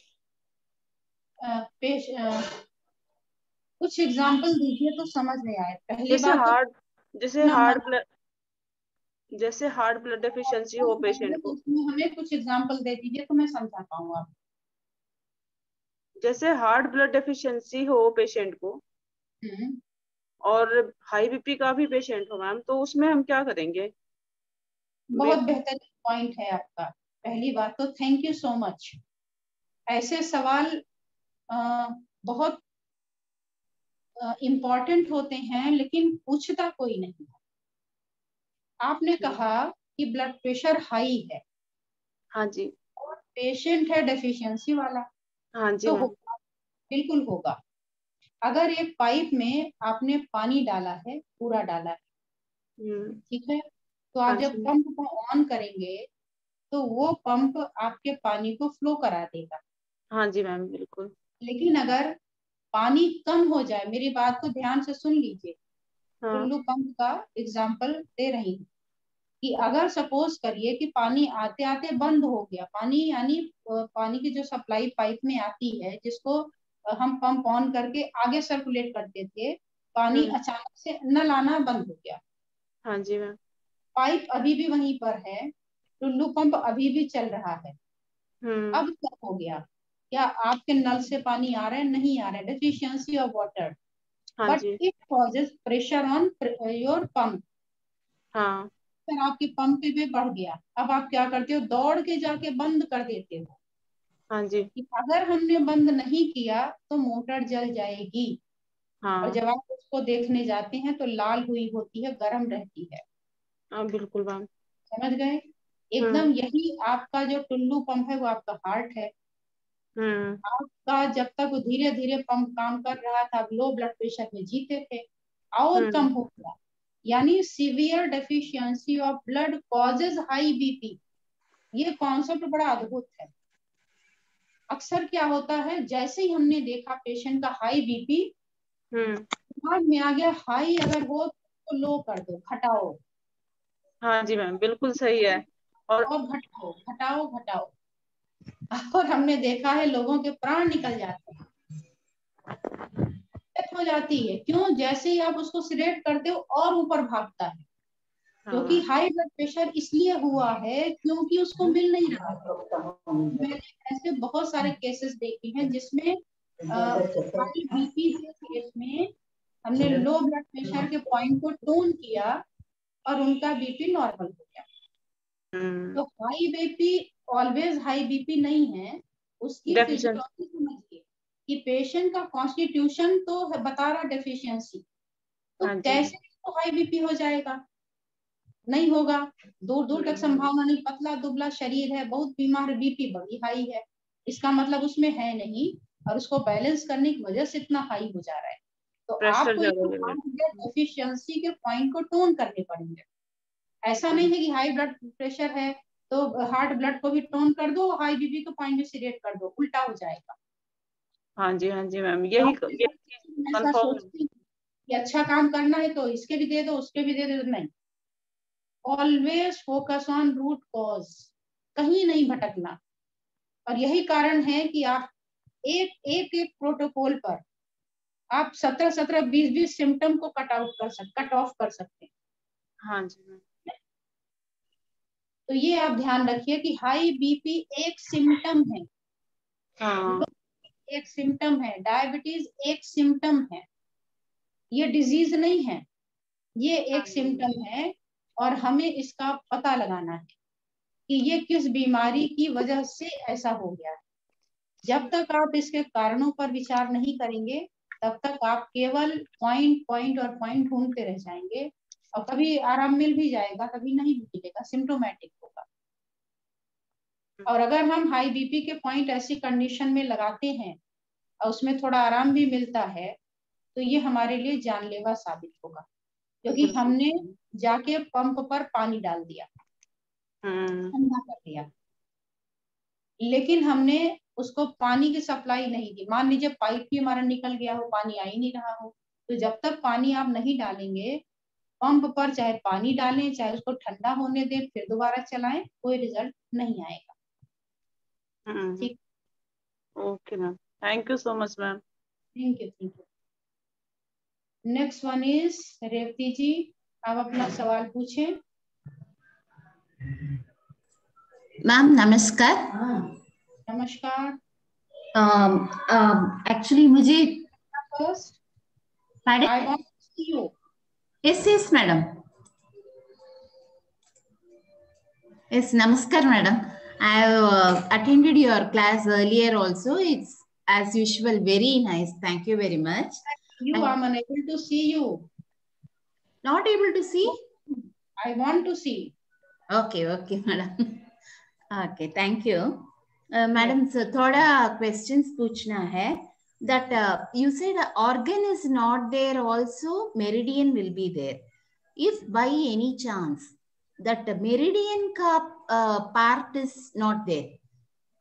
कुछ एग्जांपल दीजिए तो समझ में आए। पहली जैसे बात हार्ट तो जैसे हार्ट ब्लड डेफिशिएंसी हो पेशेंट को, हमें कुछ एग्जांपल दे दीजिए तो मैं समझा पाऊंगा। जैसे हार्ट ब्लड डेफिशिएंसी हो पेशेंट को और हाई बीपी का भी पेशेंट हो मैम, तो उसमें हम क्या करेंगे? बहुत बेहतरीन पॉइंट है आपका। पहली बात तो थैंक यू सो मच। ऐसे सवाल बहुत इम्पोर्टेंट होते हैं, लेकिन पूछता कोई नहीं। आपने कहा कि ब्लड प्रेशर हाई है। हाँ जी। और पेशेंट है डेफिशिएंसी वाला। हाँ जी तो होगा, बिल्कुल होगा। अगर एक पाइप में आपने पानी डाला है, पूरा डाला है, ठीक है, तो आप जब पंप को ऑन करेंगे तो वो पंप आपके पानी को फ्लो करा देगा। हाँ जी मैम, बिल्कुल। लेकिन अगर पानी कम हो जाए, मेरी बात को ध्यान से सुन लीजिए, टुल्लू पंप का एग्जाम्पल दे रही हूँ। कि अगर सपोज करिए कि पानी आते आते बंद हो गया, पानी यानी पानी की जो सप्लाई पाइप में आती है, जिसको हम पंप ऑन करके आगे सर्कुलेट करते थे, पानी अचानक से नल आना बंद हो गया। हाँ जी मैम। पाइप अभी भी वहीं पर है, टुल्लू पंप अभी भी चल रहा है। अब क्या हो गया, क्या आपके नल से पानी आ रहा है? नहीं आ रहा है, deficiency of water, but it causes pressure on your pump. हाँ, फिर आपकी पंप पे बढ़ गया, अब आप क्या करते हो, दौड़ के जाके बंद कर देते हो। हाँ जी। कि अगर हमने बंद नहीं किया तो मोटर जल जाएगी। हाँ, और जब आप उसको देखने जाते हैं तो लाल हुई होती है, गर्म रहती है। हाँ बिल्कुल मैम। समझ गए? एकदम यही आपका जो टुल्लू पंप है वो आपका हार्ट है। आपका जब तक धीरे धीरे पंप काम कर रहा था, आप लो ब्लड प्रेशर में जीते थे, और कम हो गया, यानी severe deficiency of blood causes high BP. ये कॉन्सेप्ट बड़ा अद्भुत है। अक्सर क्या होता है, जैसे ही हमने देखा पेशेंट का हाई बीपी, दिमाग में आ गया हाई अगर हो तो लो कर दो, घटाओ। हाँ जी मैम, बिल्कुल सही है। और घटाओ घटाओ घटाओ, और हमने देखा है लोगों के प्राण निकल जाते हैं, डेथ हो जाती है। क्यों? जैसे ही आप उसको सिलेक्ट करते हो और ऊपर भागता है, क्योंकि हाई ब्लड प्रेशर इसलिए हुआ है क्योंकि उसको मिल नहीं रहा। मैंने ऐसे बहुत सारे केसेस देखे हैं जिसमें हाई बीपी के केस में हमने लो ब्लड प्रेशर के पॉइंट को टोन किया और उनका बीपी नॉर्मल हो गया। तो high BP always high BP नहीं है, उसकी फिजियोलॉजी समझिए कि पेशेंट का कॉन्स्टिट्यूशन तो बता रहा डेफिशिएंसी, तो कैसे तो हाई बीपी हो जाएगा? नहीं होगा, दूर दूर तक संभावना नहीं। पतला दुबला शरीर है, बहुत बीमार, बीपी बड़ी हाई है, इसका मतलब उसमें है नहीं, और उसको बैलेंस करने की वजह से इतना हाई हो जा रहा है। तो आपको डेफिशिएंसी के पॉइंट को टोन करने पड़ेंगे। ऐसा नहीं है कि हाई ब्लड प्रेशर है तो हार्ट ब्लड को भी टोन कर दो, हाई बीपी को पॉइंट में सिलेक्ट कर दो, उल्टा हो जाएगा। हाँ जी मैम, यही ऐसा सोचती कि अच्छा काम करना है तो इसके भी दे दो, उसके भी दे दो, नहीं। Always focus on root cause, कहीं नहीं भटकना। और यही कारण है कि आप एक प्रोटोकॉल पर आप 17-20 सिम्टम को कट ऑफ कर सकते हैं। हाँ जी। तो ये आप ध्यान रखिए कि हाई बीपी एक सिम्टम है। हाँ। एक सिम्टम है, डायबिटीज एक सिम्टम है, ये डिजीज नहीं है, ये एक सिम्टम है। और हमें इसका पता लगाना है कि ये किस बीमारी की वजह से ऐसा हो गया है। जब तक आप इसके कारणों पर विचार नहीं करेंगे तब तक आप केवल पॉइंट ढूंढते रह जाएंगे, और कभी आराम मिल भी जाएगा, कभी नहीं भी मिलेगा, सिम्टोमेटिक होगा। और अगर हम हाई बीपी के पॉइंट ऐसी कंडीशन में लगाते हैं और उसमें थोड़ा आराम भी मिलता है तो ये हमारे लिए जानलेवा साबित होगा, क्योंकि हमने जाके पंप पर पानी डाल दिया, ठंडा कर दिया, लेकिन हमने उसको पानी की सप्लाई नहीं दी। मान लीजिए पाइप ही हमारा निकल गया हो, पानी आ ही नहीं रहा हो, तो जब तक पानी आप नहीं डालेंगे पंप पर, चाहे पानी डालें चाहे उसको ठंडा होने दें फिर दोबारा चलाएं, कोई रिजल्ट नहीं आएगा। ठीक, okay ma'am, thank you so much ma'am. Thank you. Next one is Revathi ji, आप अपना सवाल पूछें। मैम नमस्कार। नमस्कार। एक्चुअली मुझे first I want to see you. Yes madam. Yes नमस्कार madam. I have attended your class earlier also. It's as usual very nice. Thank you very much. I'm unable to see you. Not able to see? I want to see. Okay, madam. Okay, thank you. Madam, so thoda questions पूछना है. That you said organ is not there also, meridian will be there. If by any chance that meridian ka part is not there,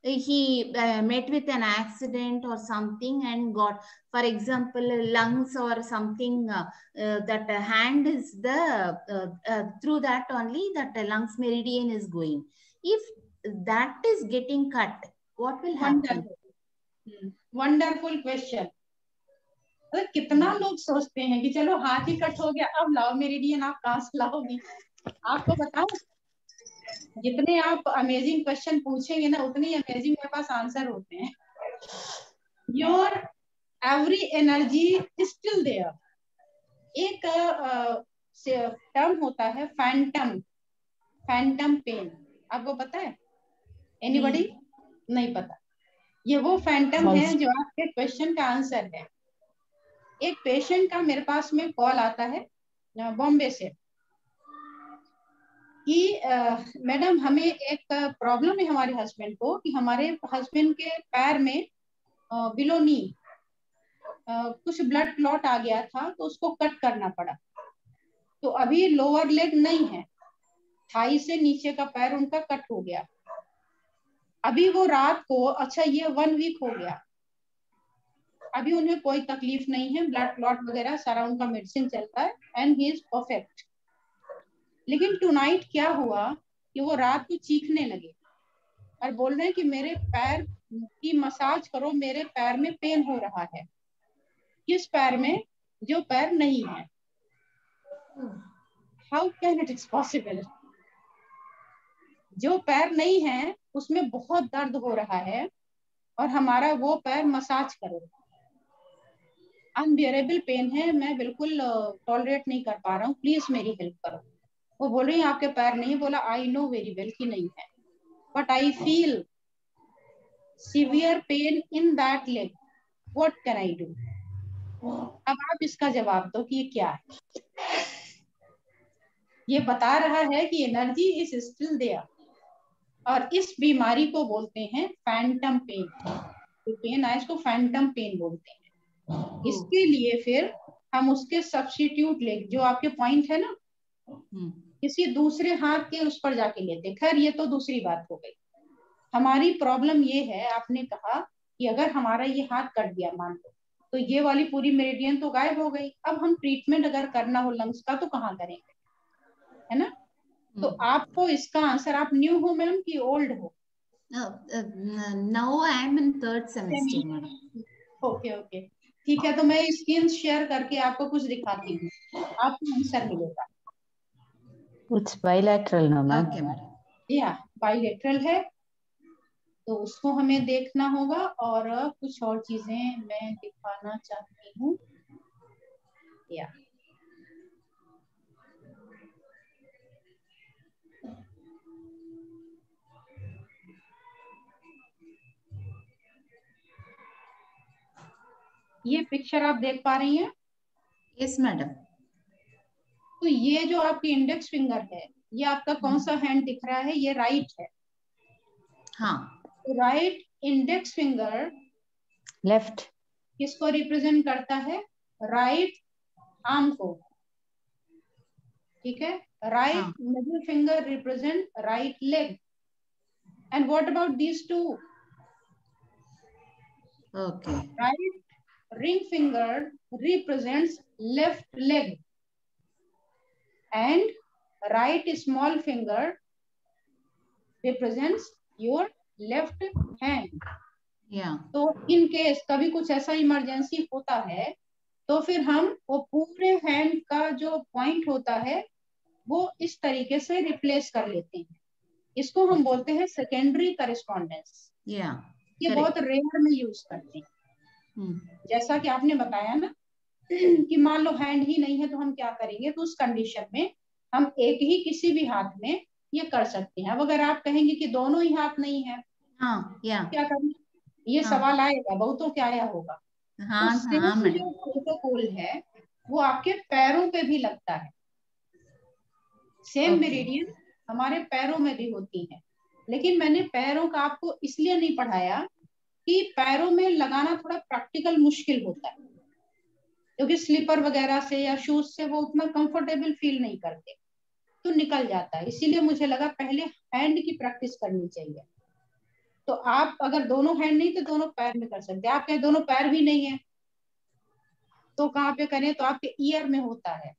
he met with an accident or something and got, for example, lungs or something, that hand is the through that only that lungs meridian is going. If that is getting cut, what will happen? Wonderful question. कितना लोग सोचते हैं कि चलो हाथ ही cut हो गया, अब लाओ मेरिडियन, आप कहाँ से लाओगी? आपको बताओ, जितने आप अमेजिंग क्वेश्चन पूछेंगे ना, उतनी अमेजिंग मेरे पास आंसर होते हैं। Your every energy is still there. एक टर्म होता है फैंटम, फैंटम पेन, आपको पता है? एनीबॉडी? नहीं पता। ये वो फैंटम है जो आपके क्वेश्चन का आंसर है। एक पेशेंट का मेरे पास में कॉल आता है बॉम्बे से कि मैडम हमें एक प्रॉब्लम है हमारे हस्बैंड को, कि हमारे हस्बैंड के पैर में बिलो नी कुछ ब्लड क्लॉट आ गया था, तो उसको कट करना पड़ा। तो अभी लोअर लेग नहीं है, थाई से नीचे का पैर उनका कट हो गया। अभी वो रात को, अच्छा ये 1 वीक हो गया, अभी उन्हें कोई तकलीफ नहीं है, ब्लड क्लॉट वगैरह सारा उनका मेडिसिन चलता है एंड ही इज परफेक्ट। लेकिन टुनाइट क्या हुआ कि वो रात को चीखने लगे और बोल रहे हैं कि मेरे पैर की मसाज करो, मेरे पैर में पेन हो रहा है। किस पैर में? जो पैर नहीं है। How can it is possible? जो पैर नहीं है उसमें बहुत दर्द हो रहा है और हमारा वो पैर मसाज करो। अनबियरेबल पेन है, मैं बिल्कुल टॉलरेट नहीं कर पा रहा हूँ, प्लीज मेरी हेल्प करो। वो बोल रही है आपके पैर नहीं? बोला आई नो वेरी वेल कि नहीं है, but I feel severe pain in that leg, what can I do? अब आप इसका जवाब दो कि ये क्या है। ये बता रहा है कि एनर्जी इज स्टिल देयर, और इस बीमारी को बोलते हैं फैंटम पेन। तो पेन आया इसको फैंटम पेन बोलते हैं। इसके लिए फिर हम उसके सब्स्टिट्यूट लेग, जो आपके पॉइंट है ना, किसी दूसरे हाथ के उस पर जाके लेते। खैर ये तो दूसरी बात हो गई। हमारी प्रॉब्लम ये है, आपने कहा कि अगर हमारा ये हाथ कट गया मान लो, तो ये वाली पूरी मेरिडियन तो गायब हो गई। अब हम ट्रीटमेंट अगर करना हो लंग्स का तो कहाँ करेंगे, है ना? तो आपको इसका आंसर, आप न्यू हो मैम कि ओल्ड हो? Now I am in 3rd semester madam. Okay okay, ठीक है। तो मैं स्क्रीन शेयर करके आपको कुछ दिखाती हूँ, आपको आंसर मिलेगा। कुछ बाइलैटरल ना मैम? ओके मैडम, या बाइलैटरल है तो उसको हमें देखना होगा, और कुछ और चीजें मैं दिखाना चाहती हूँ। या ये पिक्चर आप देख पा रही हैं? Yes madam. तो ये जो आपकी इंडेक्स फिंगर है, ये आपका कौन सा हैंड दिख रहा है? ये राइट है। हाँ। राइट इंडेक्स फिंगर लेफ्ट किसको रिप्रेजेंट करता है? राइट आर्म को, ठीक है। Right middle finger represent right leg, and what about these two? Okay. Right ring finger represents left leg and right small finger represents your left hand. तो in case कभी कुछ ऐसा emergency होता है तो फिर हम वो पूरे हैंड का जो पॉइंट होता है वो इस तरीके से रिप्लेस कर लेते हैं। इसको हम बोलते हैं सेकेंडरी करेस्पॉन्डेंस। ये बहुत रेयर में यूज करते हैं। जैसा कि आपने बताया ना कि मान लो हैंड ही नहीं है तो हम क्या करेंगे, तो उस कंडीशन में हम एक ही किसी भी हाथ में ये कर सकते हैं। अब अगर आप कहेंगे कि दोनों ही हाथ नहीं है, क्या करना, ये सवाल आएगा, बहुतों क्या आया होगा। तो जो प्रोटोकॉल है वो आपके पैरों पे भी लगता है। सेम मेरिडियन हमारे पैरों में भी होती है, लेकिन मैंने पैरों का आपको इसलिए नहीं पढ़ाया कि पैरों में लगाना थोड़ा प्रैक्टिकल मुश्किल होता है, क्योंकि स्लीपर वगैरह से या शूज से वो उतना कंफर्टेबल फील नहीं करते तो निकल जाता है। इसीलिए मुझे लगा पहले हैंड की प्रैक्टिस करनी चाहिए। तो आप अगर दोनों हैंड नहीं तो दोनों पैर में कर सकते हैं। आपके दोनों पैर भी नहीं है तो कहाँ पे करें, तो आपके ईयर में होता है।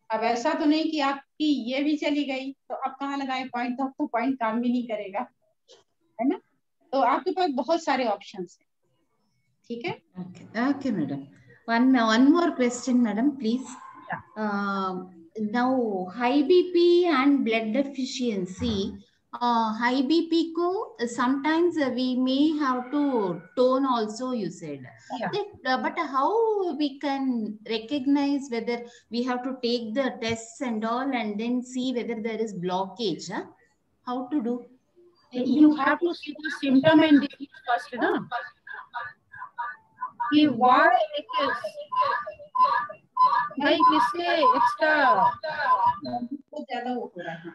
अब ऐसा तो नहीं कि आपकी ये भी चली गई तो अब कहाँ लगाए पॉइंट, तो आपको पॉइंट काम भी नहीं करेगा, है ना। तो आपके पास बहुत सारे ऑप्शंस हैं, ठीक है। Okay, madam. One more question, madam, please. Now high BP and blood deficiency. High BP ko sometimes we may have to tone also, you said. Yeah. But how we can recognize whether we have to take the tests and all and then see whether there is blockage? Huh? How to do? You have to see the symptom and disease first, na. कि why it is, भाई किससे extra बहुत ज्यादा वो हो रहा है।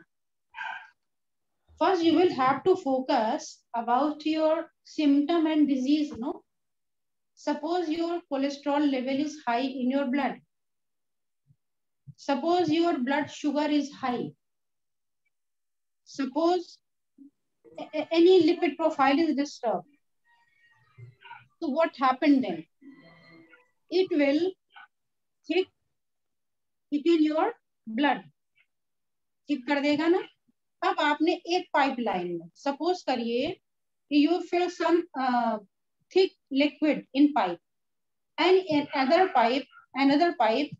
First you will have to focus about your symptom and disease, no. Suppose your cholesterol level is high in your blood, suppose your blood sugar is high, suppose any lipid profile is disturbed. So what happened then? It will thicken your blood, ठीक कर देगा ना। अब आपने एक pipeline में suppose करिए कि you fill some thick liquid in pipe and in another pipe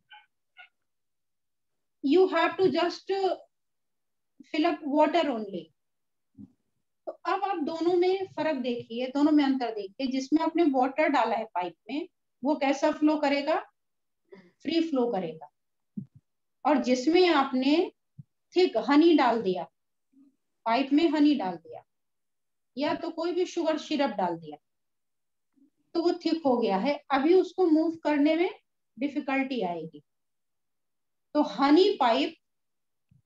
you have to just fill up water only. तो अब आप दोनों में फर्क देखिए, दोनों में अंतर देखिए। जिसमें आपने वाटर डाला है पाइप में वो कैसा फ्लो करेगा, फ्री फ्लो करेगा, और जिसमें आपने थिक हनी डाल दिया, पाइप में हनी डाल दिया या तो कोई भी शुगर सिरप डाल दिया तो वो थिक हो गया है, अभी उसको मूव करने में डिफिकल्टी आएगी। तो हनी पाइप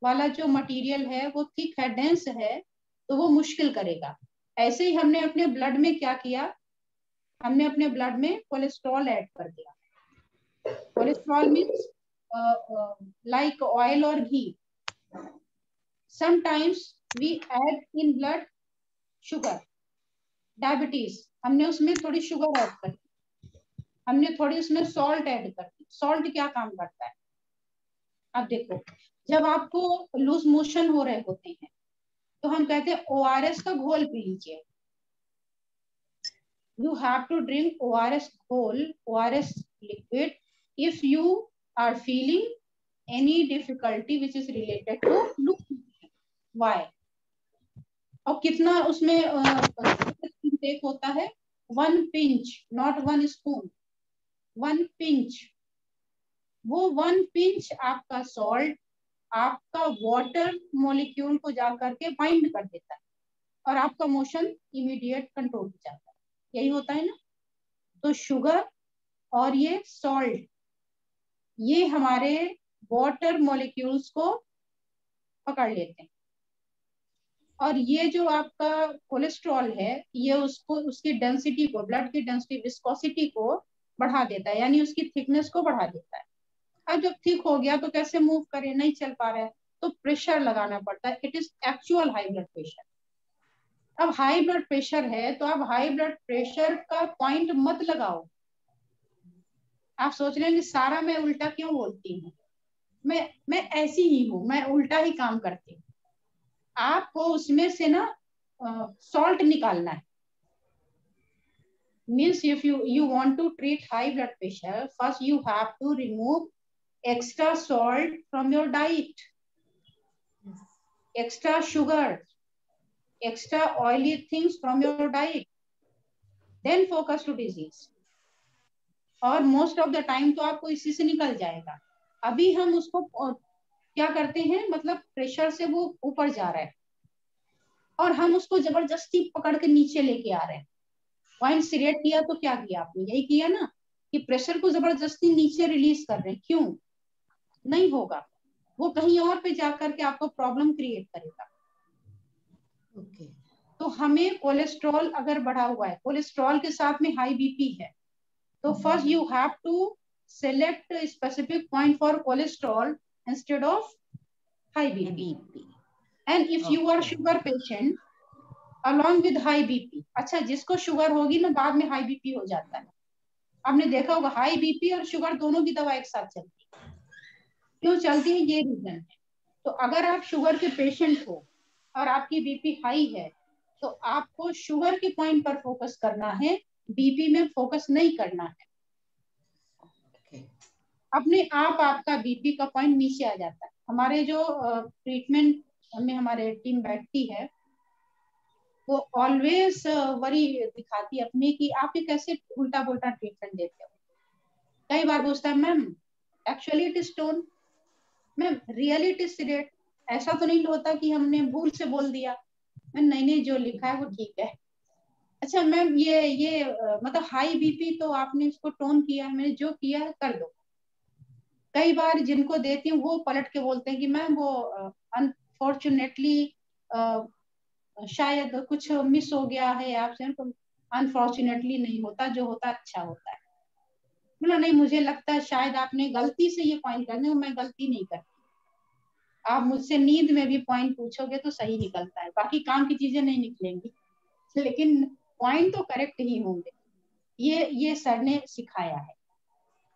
वाला जो मटेरियल है वो थिक है, डेंस है, तो वो मुश्किल करेगा। ऐसे ही हमने अपने ब्लड में क्या किया, हमने अपने ब्लड में कोलेस्ट्रॉल ऐड कर दिया। कोलेस्ट्रॉल मीन्स लाइक ऑयल और घी। Sometimes we add in blood sugar, diabetes, हमने उसमें थोड़ी शुगर ऐड कर दी, हमने थोड़ी उसमें सॉल्ट ऐड कर दी। सॉल्ट क्या काम करता है, अब देखो जब आपको लूज मोशन हो रहे होते हैं तो हम कहते हैं ORS का घोल पी लीजिए। You have to drink ORS घोल, ORS liquid if you are feeling any difficulty which is related to loose motion. Why? और कितना उसमें intake होता है, 1 pinch, not 1 spoon, 1 pinch। वो 1 pinch आपका सॉल्ट आपका वाटर मॉलिक्यूल को जा करके बाइंड कर देता है और आपका मोशन इमीडिएट कंट्रोल हो जाता है, यही होता है ना। तो शुगर और ये सॉल्ट ये हमारे वाटर मॉलिक्यूल्स को पकड़ लेते हैं, और ये जो आपका कोलेस्ट्रॉल है ये उसको, उसकी डेंसिटी को, ब्लड की डेंसिटी, विस्कोसिटी को बढ़ा देता है, यानी उसकी थिकनेस को बढ़ा देता है। अब जब ठीक हो गया तो कैसे मूव करे, नहीं चल पा रहा है तो प्रेशर लगाना पड़ता है। It is actual high blood pressure. अब हाई ब्लड प्रेशर है तो आप हाई ब्लड प्रेशर का पॉइंट मत लगाओ। आप सोच रहे हैं कि सारा मैं उल्टा क्यों बोलती हूँ, मैं ऐसी ही हूँ, मैं उल्टा ही काम करती हूँ। आपको उसमें से ना सॉल्ट निकालना है। Means if you want to treat high blood pressure, first you have to remove extra salt from your diet, extra sugar, extra oily things from your diet, then focus to disease. और most of the time तो आपको इसी से निकल जाएगा। अभी हम उसको क्या करते हैं, मतलब प्रेशर से वो ऊपर जा रहा है और हम उसको जबरदस्ती पकड़ के नीचे लेके आ रहे हैं। वाइन सिगरेट किया तो क्या किया आपने, यही किया ना कि प्रेशर को जबरदस्ती नीचे रिलीज कर रहे हैं। क्यों नहीं होगा, वो कहीं और पे जाकर के आपको प्रॉब्लम क्रिएट करेगा। ओके तो हमें कोलेस्ट्रॉल अगर बढ़ा हुआ है, कोलेस्ट्रॉल के साथ में हाई बीपी है, तो first you have to select specific point for cholesterol instead of high BP. And if you are sugar patient, along with high BP. अच्छा, जिसको शुगर होगी ना बाद में हाई बीपी हो जाता है। आपने देखा होगा हाई बीपी और शुगर दोनों की दवा एक साथ चलती है। क्यों चलती है, ये रीजन है। तो अगर आप शुगर के पेशेंट हो और आपकी बीपी हाई है तो आपको शुगर के पॉइंट पर फोकस करना है, बीपी में फोकस नहीं करना है। अपने आप आपका बीपी का पॉइंट नीचे आ जाता है। हमारे जो ट्रीटमेंट में हमारे टीम बैठती है वो ऑलवेज वरी दिखाती है अपनी कि आप ये कैसे उल्टा पुल्टा ट्रीटमेंट देते हो। कई बार पूछता है ma'am actually it is tone, ma'am really it is cigarette. ऐसा तो नहीं होता कि हमने भूल से बोल दिया। नहीं नहीं, जो लिखा है वो ठीक है। अच्छा मैम ये मतलब हाई बीपी तो आपने इसको टोन किया, मैंने जो किया है कर दो। कई बार जिनको देती हूँ वो पलट के बोलते हैं कि मैम वो अनफॉर्चुनेटली शायद कुछ मिस हो गया है आपसे। तो अनफॉर्चुनेटली नहीं होता, जो होता अच्छा होता है। बोला नहीं, मुझे लगता है शायद आपने गलती से ये पॉइंट कर दिया। मैं गलती नहीं करती। आप मुझसे नींद में भी पॉइंट पूछोगे तो सही निकलता है, बाकी काम की चीजें नहीं निकलेंगी लेकिन पॉइंट तो करेक्ट ही होंगे। ये सर ने सिखाया है,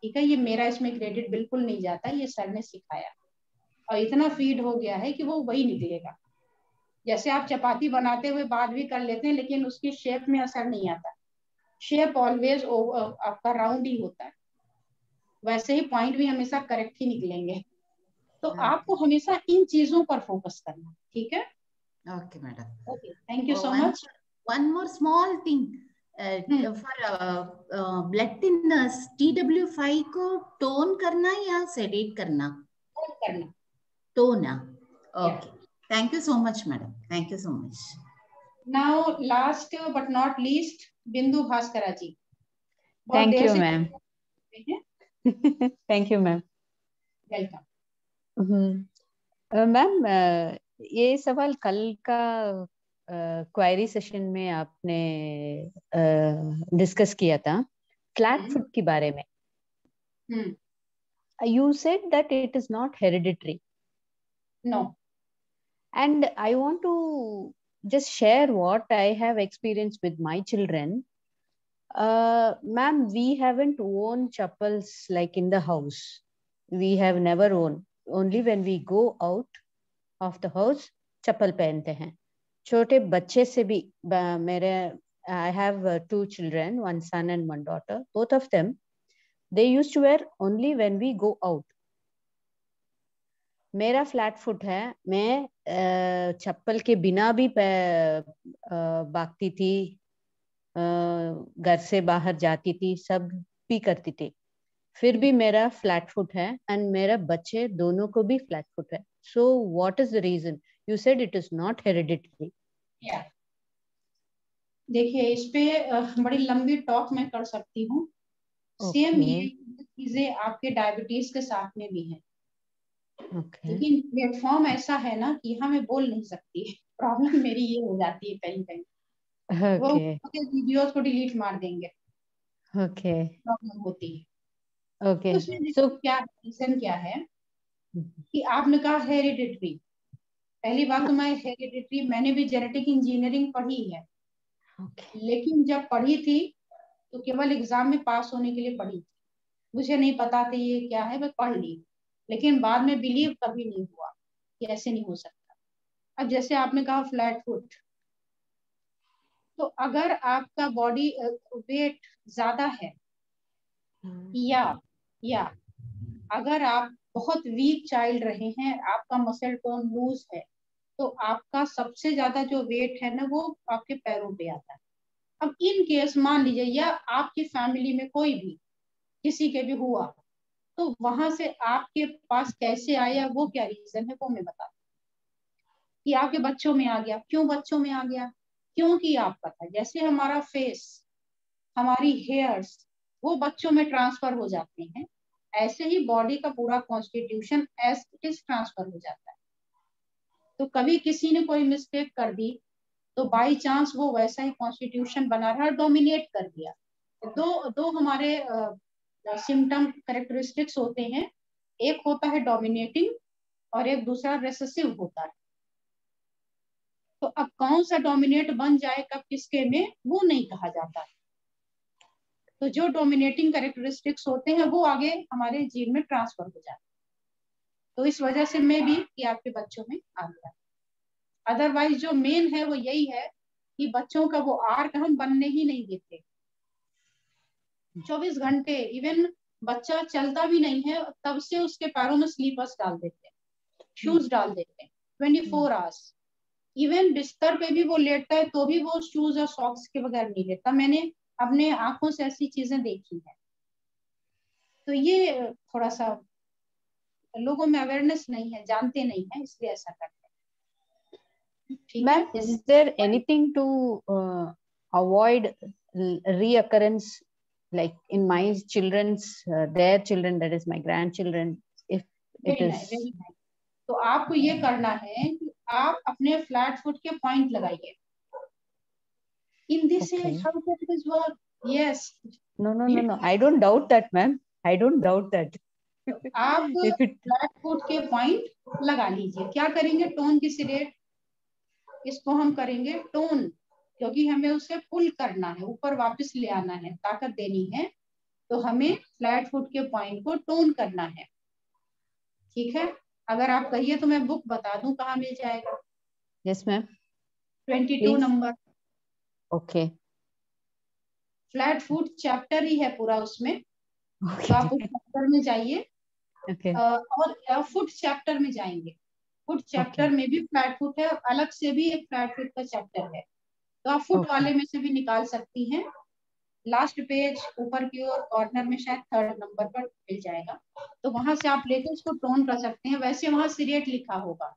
ठीक है। ये मेरा इसमें क्रेडिट बिल्कुल नहीं जाता, ये सर ने सिखाया और इतना फीड हो गया है कि वो वही निकलेगा। जैसे आप चपाती बनाते हुए बात भी कर लेते हैं लेकिन उसकी शेप में असर नहीं आता। शेप ऑलवेज आपका राउंड ही होता है, वैसे ही पॉइंट भी हमेशा करेक्ट ही निकलेंगे। तो आपको हमेशा इन चीजों पर फोकस करना, ठीक है। Okay madam, okay, thank you so much. One more small thing for blood thinners, TW5 को टोन करना या सेडेट करना? टोन करना। Tone, okay, thank you so much madam, thank you so much. Now last but not least, Bindu Bhaskara ji. Thank you ma'am. Thank you ma'am. Welcome. Ma'am ये सवाल कल का query session में आपने डिस्कस किया था, फ्लैट फुट के बारे में। You said that it is not hereditary. No. And I want to just share what I have experienced with my children. Ma'am, we haven't worn chappals like in the house. We have never worn. Only when we go out of the house, chappal पहनते हैं। छोटे बच्चे से भी मेरे I have 2 children, 1 son and 1 daughter. Both of them, they used to wear only when we go out. मेरा flat foot है, मैं चप्पल के बिना भी भागती थी, घर से बाहर जाती थी, सब भी करती थी, फिर भी मेरा फ्लैट फुट है एंड मेरा बच्चे दोनों को भी फ्लैट फुट है। So what is the reason? You said it is not hereditary. देखिए इस पे बड़ी लंबी टॉक मैं कर सकती हूँ। सेम ये चीजें आपके डायबिटीज के साथ में भी है। लेकिन प्लेटफॉर्म ऐसा है ना कि यहाँ मैं बोल नहीं सकती। प्रॉब्लम मेरी ये हो जाती है कहीं कहीं, वो वीडियोस को डिलीट मार देंगे। प्रॉब्लम होती है। तो उसमें क्या रीजन क्या है कि आपने कहा हेरिडिटरी। पहली बात तो मैं हेरिडिटरी, मैंने भी जेनेटिक इंजीनियरिंग पढ़ी है, लेकिन जब पढ़ी थी तो केवल एग्जाम में पास होने के लिए पढ़ी थी। मुझे नहीं पता था ये क्या है, मैं पढ़ ली, लेकिन बाद में बिलीव कभी नहीं हुआ कि ऐसे नहीं हो सकता। अब जैसे आपने कहा फ्लैट फुट, तो अगर आपका बॉडी वेट ज्यादा है या अगर आप बहुत वीक चाइल्ड रहे हैं, आपका मसल टोन लूज है, तो आपका सबसे ज्यादा जो वेट है ना वो आपके पैरों पे आता है। अब इन केस मान लीजिए या आपकी फैमिली में कोई भी किसी के भी हुआ, तो वहां से आपके पास कैसे आया, वो क्या रीजन है वो मैं बताती हूँ। कि आपके बच्चों में आ गया। क्यों बच्चों में आ गया? क्योंकि आपका था जैसे हमारा फेस, हमारी हेयर्स वो बच्चों में ट्रांसफर हो जाते हैं, ऐसे ही बॉडी का पूरा constitution as it is transfer हो जाता है। तो कभी किसी ने कोई मिस्टेक कर दी तो बाई चांस वो वैसा ही कॉन्स्टिट्यूशन बना रहा, डोमिनेट कर दिया। दो हमारे सिम्टम कैरेक्टरिस्टिक्स होते हैं, एक होता है डोमिनेटिंग और एक दूसरा रेसेसिव होता है। तो अब कौन सा डोमिनेट बन जाए कब किसके में वो नहीं कहा जाता है। तो जो डोमिनेटिंग कैरेक्टरिस्टिक्स होते हैं वो आगे हमारे जीन में ट्रांसफर हो जाते हैं। तो इस वजह से मैं भी कि आपके बच्चों में आ गया। अदरवाइज जो मेन है वो यही है कि बच्चों का वो आर्क हम बनने ही नहीं देते। 24 घंटे इवन बच्चा चलता भी नहीं है तब से उसके पैरों में स्लीपर्स डाल देते हैं, शूज डाल देते हैं 24 आवर्स। इवन बिस्तर पे भी वो लेटता है तो भी वो शूज और सॉक्स के बगैर नहीं लेटता। मैंने अपने आंखों से ऐसी चीजें देखी हैं। तो ये थोड़ा सा लोगों में अवेयरनेस नहीं है, जानते नहीं है, इसलिए ऐसा करते हैं। Ma'am, is there anything to avoid reoccurrence, like in my children's their children, that is my grandchildren, if it is very nice. तो आपको ये करना है कि आप अपने फ्लैट फुट के पॉइंट लगाइए। In this age, how does this work? Yes. No. I don't doubt that, ma'am. I don't doubt that. आप फ्लैट फुट के पॉइंट लगा लीजिए। क्या करेंगे? टोन की सिलेट, इसको हम करेंगे टोन, क्योंकि हमें उसे पुल करना है, ऊपर वापस ले आना है, ताकत देनी है। तो हमें फ्लैट फुट के पॉइंट को टोन करना है। ठीक है, अगर आप कहिए तो मैं बुक बता दूं कहाँ मिल जाएगा। Yes ma'am, 22 number. Okay. Flat foot chapter ही है पूरा उसमें। तो आप उस चैप्टर में जाइए और फुट चैप्टर में जाएंगे। फुट चैप्टर में भी फ्लैट फुट है, अलग से भी एक फ्लैट फुट का चैप्टर है। तो आप फुट वाले में से भी निकाल सकती हैं। लास्ट पेज ऊपर की ओर कॉर्नर में शायद 3rd नंबर पर मिल जाएगा। तो वहां से आप लेकर उसको टोन कर सकते हैं। वैसे वहां सिरेट लिखा होगा,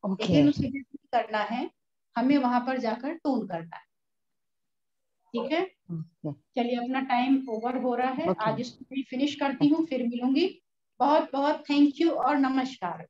लेकिन उसे करना है हमें वहां पर जाकर टोन करना है। ठीक है, चलिए अपना टाइम ओवर हो रहा है। आज इसको फिनिश करती हूँ, फिर मिलूंगी। बहुत बहुत थैंक यू और नमस्कार।